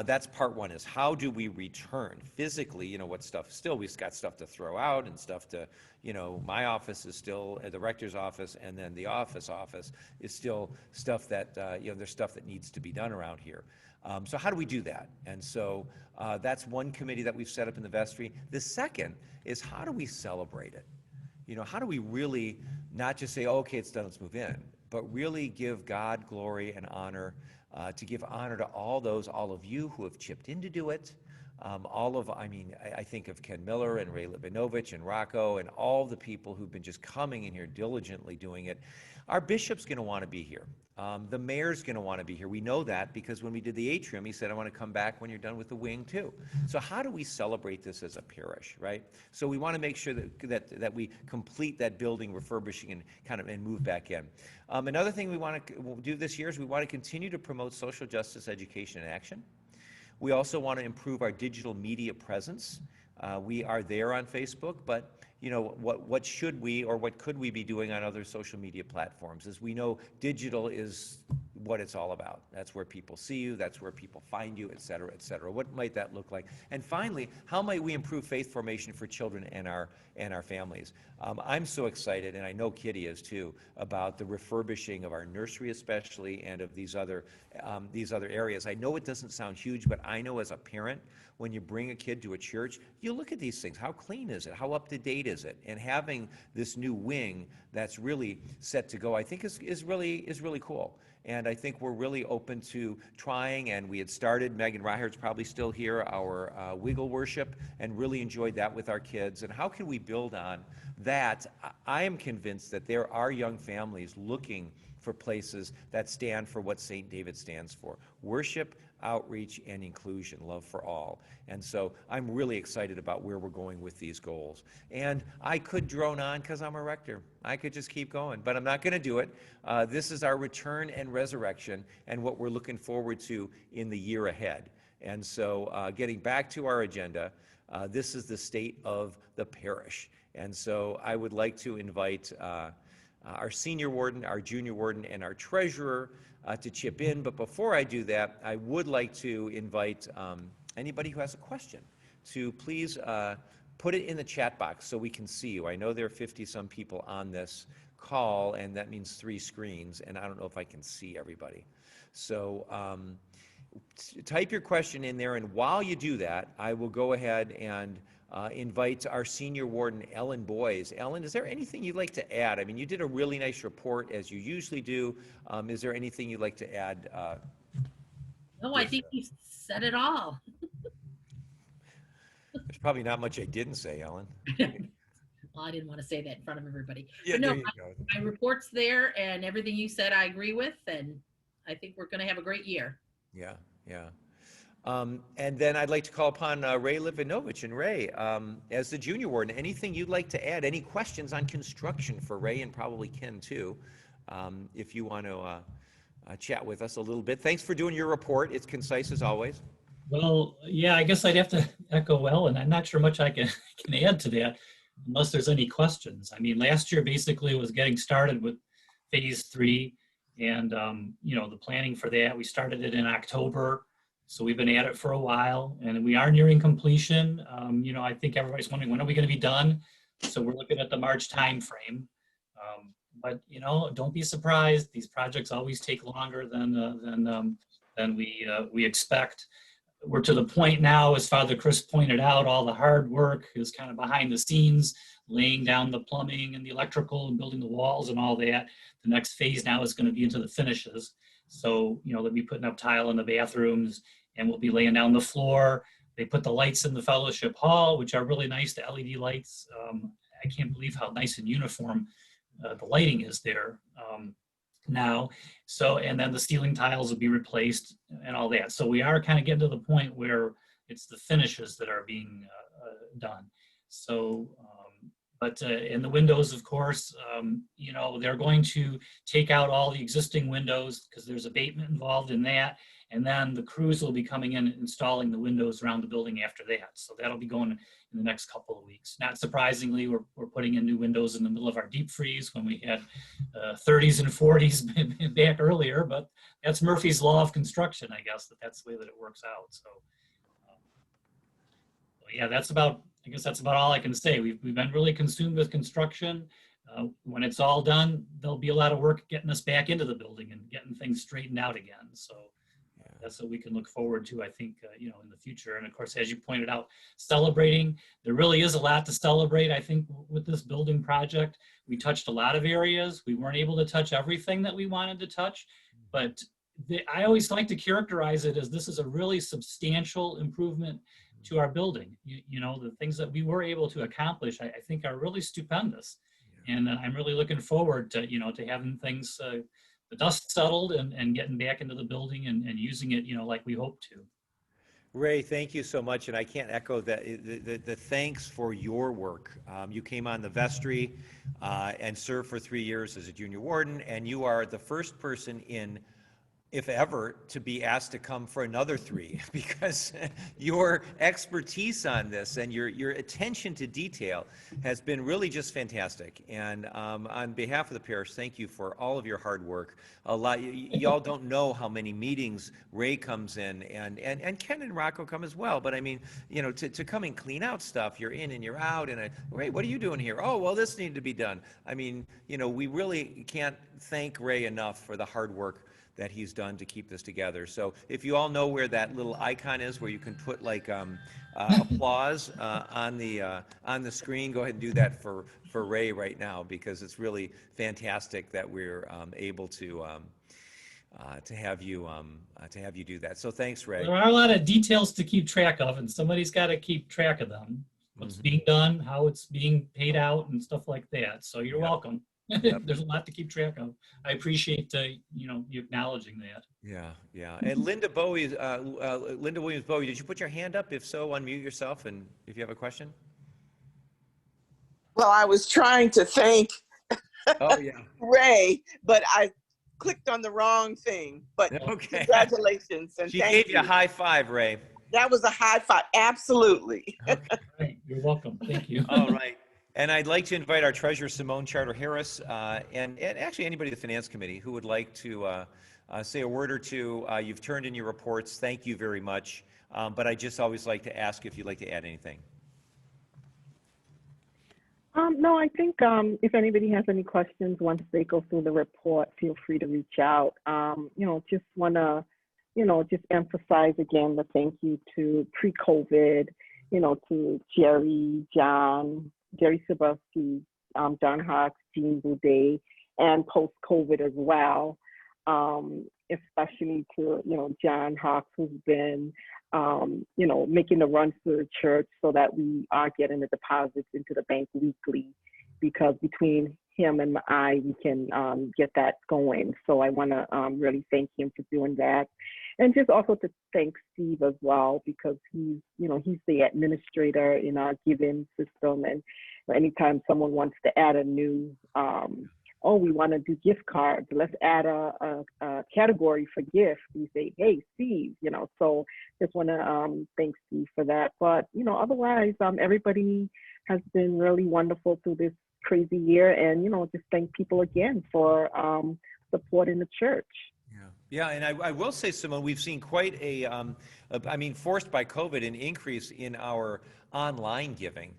that's part one, is how do we return physically, you know, what stuff, still we've got stuff to throw out and stuff to, you know, my office is still, the rector's office, and then the office is still stuff that, you know, there's stuff that needs to be done around here. So how do we do that? And so that's one committee that we've set up in the vestry. The second is, how do we celebrate it? You know, how do we really not just say, oh, okay, it's done, let's move in, but really give God glory and honor, to give honor to all of you who have chipped in to do it. I think of Ken Miller and Ray Libinovich and Rocco and all the people who've been just coming in here diligently doing it. Our bishop's going to want to be here. The mayor's going to want to be here. We know that because when we did the atrium, he said, I want to come back when you're done with the wing too. So how do we celebrate this as a parish, right? So we want to make sure that we complete that building refurbishing and move back in. Another thing we want to do this year is we want to continue to promote social justice education and action. We also want to improve our digital media presence. We are there on Facebook, but you know, what should we or what could we be doing on other social media platforms? As we know, digital is what it's all about. That's where people see you, that's where people find you, et cetera, et cetera. What might that look like? And finally, how might we improve faith formation for children and our families? I'm so excited, and I know Kitty is too, about the refurbishing of our nursery especially, and of these other areas. I know it doesn't sound huge, but I know as a parent, when you bring a kid to a church, you look at these things. How clean is it? How up to date is it? And having this new wing that's really set to go, I think is really cool. And I think we're really open to trying, and we had started, Megan Reichert's probably still here, our Wiggle Worship, and really enjoyed that with our kids. And how can we build on that? I am convinced that there are young families looking for places that stand for what St. David stands for: worship, outreach, and inclusion, love for all. And so I'm really excited about where we're going with these goals. And I could drone on because I'm a rector. I could just keep going, but I'm not going to do it. This is our return and resurrection and what we're looking forward to in the year ahead. And so getting back to our agenda, this is the state of the parish. And so I would like to invite our senior warden, our junior warden, and our treasurer to chip in. But before I do that, I would like to invite anybody who has a question to please put it in the chat box so we can see you. I know there are 50-some people on this call, and that means 3 screens, and I don't know if I can see everybody. So type your question in there, and while you do that, I will go ahead and invite our senior warden, Ellen Boyes. Ellen, is there anything you'd like to add? I mean, you did a really nice report, as you usually do. Is there anything you'd like to add? No, I think you said it all. There's probably not much I didn't say, Ellen. Well, I didn't want to say that in front of everybody. Yeah, But no, there you go. my report's there, and everything you said I agree with, and I think we're going to have a great year. Yeah, yeah. And then I'd like to call upon Ray Livinovich. And Ray, as the junior warden, anything you'd like to add? Any questions on construction for Ray, and probably Ken too, if you want to chat with us a little bit. Thanks for doing your report. It's concise as always. Well, yeah, I guess I'd have to echo Ellen. I'm not sure much I can add to that unless there's any questions. I mean, last year basically was getting started with phase 3, and you know, the planning for that. We started it in October. So we've been at it for a while, and we are nearing completion. You know, I think everybody's wondering, when are we going to be done? So we're looking at the March timeframe. But you know, don't be surprised. These projects always take longer than we expect. We're to the point now, as Father Chris pointed out, all the hard work is kind of behind the scenes, laying down the plumbing and the electrical and building the walls and all that. The next phase now is going to be into the finishes. So, you know, they'll be putting up tile in the bathrooms, and we'll be laying down the floor. They put the lights in the fellowship hall, which are really nice, the LED lights. I can't believe how nice and uniform the lighting is there now. So, and then the ceiling tiles will be replaced and all that. So we are kind of getting to the point where it's the finishes that are being done. So, But in the windows, of course, you know, they're going to take out all the existing windows because there's abatement involved in that. And then the crews will be coming in and installing the windows around the building after that. So that'll be going in the next couple of weeks. Not surprisingly, we're putting in new windows in the middle of our deep freeze when we had 30s and 40s back earlier, but that's Murphy's Law of construction, I guess, that's the way that it works out. So yeah, I guess that's about all I can say. We've been really consumed with construction. When it's all done, there'll be a lot of work getting us back into the building and getting things straightened out again. So that's what we can look forward to, I think, you know, in the future. And of course, as you pointed out, celebrating, there really is a lot to celebrate, I think, with this building project. We touched a lot of areas. We weren't able to touch everything that we wanted to touch, but I always like to characterize it as this is a really substantial improvement to our building. You know, the things that we were able to accomplish, I think are really stupendous. And I'm really looking forward to, you know, to having things, the dust settled and getting back into the building and using it, you know, like we hope to. Ray, thank you so much, and I can't echo that. The thanks for your work. You came on the vestry and served for 3 years as a junior warden, and you are the first person in, if ever, to be asked to come for another 3 because your expertise on this and your attention to detail has been really just fantastic. And on behalf of the parish, thank you for all of your hard work. A lot, y'all don't know how many meetings Ray comes in, and Ken and Rocco come as well. But I mean, you know, to come and clean out stuff, you're in and you're out, and Ray, what are you doing here? Oh, well, this needed to be done. I mean, you know, we really can't thank Ray enough for the hard work that he's done to keep this together. So if you all know where that little icon is where you can put like applause on the screen, go ahead and do that for Ray right now, because it's really fantastic that we're able to have you do that. So thanks, Ray. There are a lot of details to keep track of, and somebody's got to keep track of them. What's being done, how it's being paid out, and stuff like that. So you're welcome. There's a lot to keep track of. I appreciate you know, you acknowledging that. Yeah. And Linda Williams Bowie, did you put your hand up? If so, unmute yourself, and if you have a question. Well, I was trying to thank Oh yeah. Ray, but I clicked on the wrong thing. But Okay. congratulations and She thank gave you a high five, Ray. That was a high five. Absolutely. Okay. Right. You're welcome. Thank you. All right. And I'd like to invite our treasurer, Simone Charter-Harris, and actually anybody in the Finance Committee who would like to say a word or two. You've turned in your reports. Thank you very much. But I just always like to ask if you'd like to add anything. No, I think if anybody has any questions once they go through the report, feel free to reach out. You know, just want to, you know, just emphasize again the thank you to pre-COVID, you know, to Jerry Sabowski, Don Hawks, Jean Boudet, and post-COVID as well, especially to, you know, John Hawks, who's been, you know, making the run for the church so that we are getting the deposits into the bank weekly, because between him and I, we can get that going. So I want to really thank him for doing that. And just also to thank Steve as well, because he's, you know, he's the administrator in our giving system. And anytime someone wants to add a new, oh, we want to do gift cards, let's add a category for gifts. We say, hey, Steve, you know, so just want to thank Steve for that. But, you know, otherwise, everybody has been really wonderful through this crazy year. And, you know, just thank people again for supporting the church. Yeah, and I will say, Simone, we've seen quite I mean, forced by COVID, an increase in our online giving.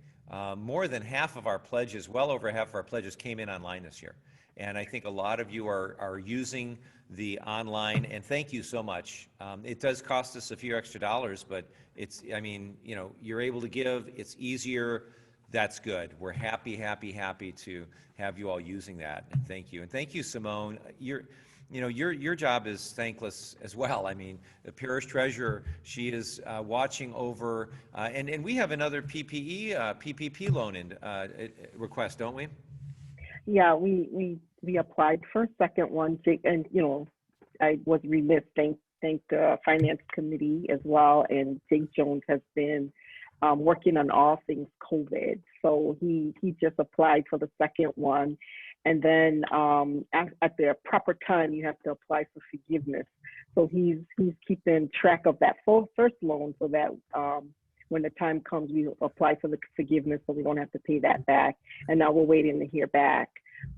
More than half of our pledges, well over half of our pledges came in online this year. And I think a lot of you are using the online, and thank you so much. It does cost us a few extra dollars, but it's, I mean, you know, you're able to give, it's easier. That's good. We're happy to have you all using that. And thank you. And thank you, Simone. Your job is thankless as well. I mean, the parish treasurer, she is watching over, and we have another PPP loan in request, don't we? Yeah, we applied for a second one, and you know, I was remiss. Thank the finance committee as well, and Jake Jones has been working on all things COVID. So he just applied for the second one. And then at the proper time, you have to apply for forgiveness. So he's keeping track of that first loan so that when the time comes, we apply for the forgiveness so we don't have to pay that back. And now we're waiting to hear back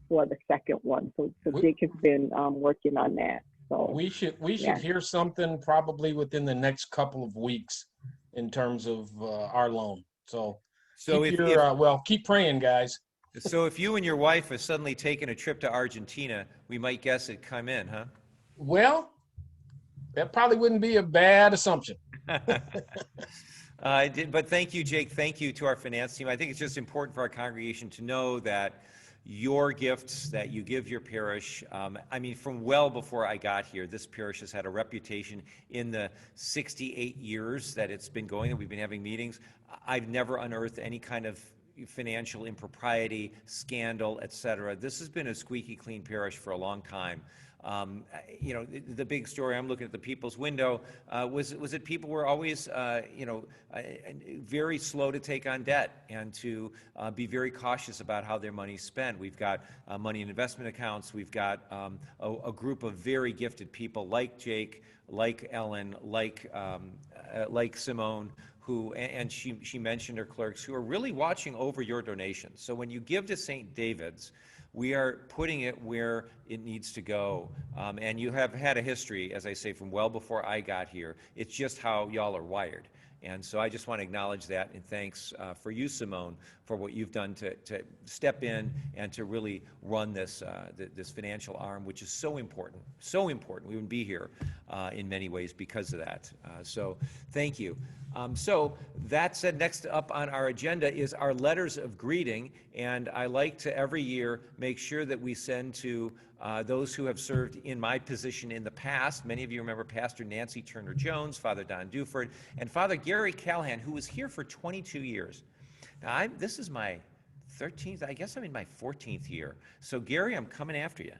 for the second one. So Jake has been working on that. So we should yeah. hear something probably within the next couple of weeks in terms of our loan. So keep praying, guys. So if you and your wife have suddenly taken a trip to Argentina, we might guess it come in, huh? Well, that probably wouldn't be a bad assumption. But thank you, Jake. Thank you to our finance team. I think it's just important for our congregation to know that your gifts that you give your parish, I mean, from well before I got here, this parish has had a reputation in the 68 years that it's been going, that we've been having meetings. I've never unearthed any kind of financial impropriety, scandal, etc. This has been a squeaky clean parish for a long time. You know, the big story, I'm looking at the people's window, was that people were always, very slow to take on debt and to be very cautious about how their money's spent. We've got money in investment accounts. We've got a group of very gifted people like Jake, like Ellen, like Simone, who, and she mentioned her clerks, who are really watching over your donations. So when you give to St. David's, we are putting it where it needs to go. And you have had a history, as I say, from well before I got here. It's just how y'all are wired. And so I just want to acknowledge that, and thanks for you, Simone, for what you've done to step in and to really run this this financial arm, which is so important, so important. We wouldn't be here in many ways because of that. So thank you. So that said, next up on our agenda is our letters of greeting, and I like to every year make sure that we send to those who have served in my position in the past. Many of you remember Pastor Nancy Turner-Jones, Father Don Duford, and Father Gary Callahan, who was here for 22 years. Now, this is my 13th, I guess I'm in my 14th year. So Gary, I'm coming after you.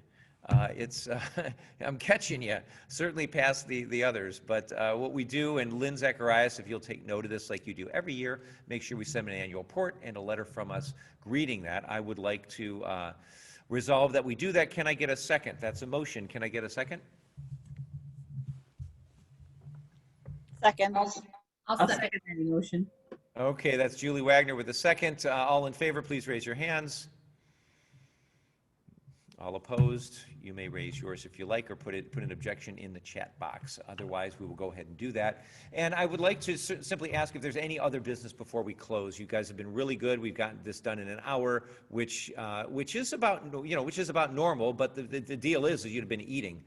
I'm catching you, certainly past the others. But what we do, and Lynn Zacharias, if you'll take note of this like you do every year, make sure we send an annual report and a letter from us greeting that. I would like to resolve that we do that. Can I get a second? That's a motion. Can I get a second? Second. I'll second that motion. Okay, that's Julie Wagner with a second. All in favor, please raise your hands. All opposed, you may raise yours if you like, or put an objection in the chat box. Otherwise, we will go ahead and do that. And I would like to simply ask if there's any other business before we close. You guys have been really good. We've gotten this done in an hour, which is about normal. But the deal is you'd have been eating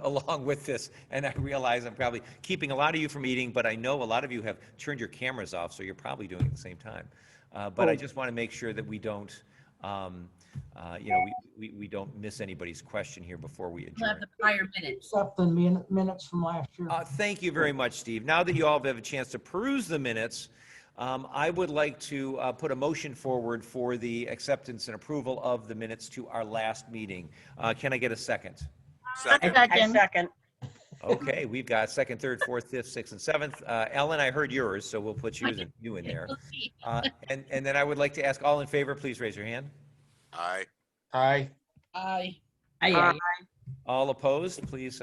along with this. And I realize I'm probably keeping a lot of you from eating, but I know a lot of you have turned your cameras off, so you're probably doing it at the same time. But I just want to make sure that we don't. We don't miss anybody's question here before we adjourn. We'll have the prior minutes. Except the minutes from last year. Thank you very much, Steve. Now that you all have a chance to peruse the minutes, I would like to put a motion forward for the acceptance and approval of the minutes to our last meeting. Can I get a second? Second. Second. Okay, we've got second, third, fourth, fifth, sixth, and seventh. Ellen, I heard yours, so we'll put you in there. And then I would like to ask all in favor, please raise your hand. Aye. Aye. Aye. Aye. All opposed, please.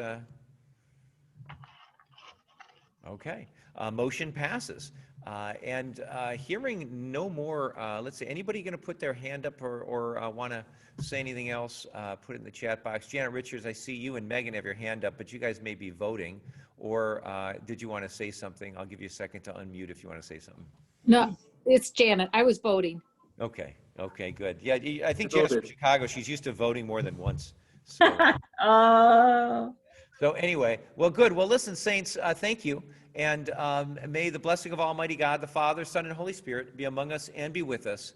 Okay, motion passes. And hearing no more, let's see, anybody going to put their hand up or want to say anything else? Put it in the chat box. Janet Richards, I see you and Megan have your hand up, but you guys may be voting. Or did you want to say something? I'll give you a second to unmute if you want to say something. No, it's Janet. I was voting. Okay, good. Yeah, I think Janet's from Chicago. She's used to voting more than once. So. So anyway, well, good. Well, listen, saints, thank you. And may the blessing of Almighty God, the Father, Son, and Holy Spirit be among us and be with us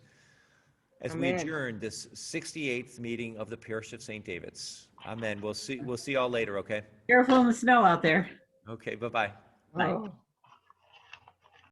as we adjourn this 68th meeting of the Parish of St. David's. Amen. We'll see y'all later, okay? Careful in the snow out there. Okay, bye-bye. Bye.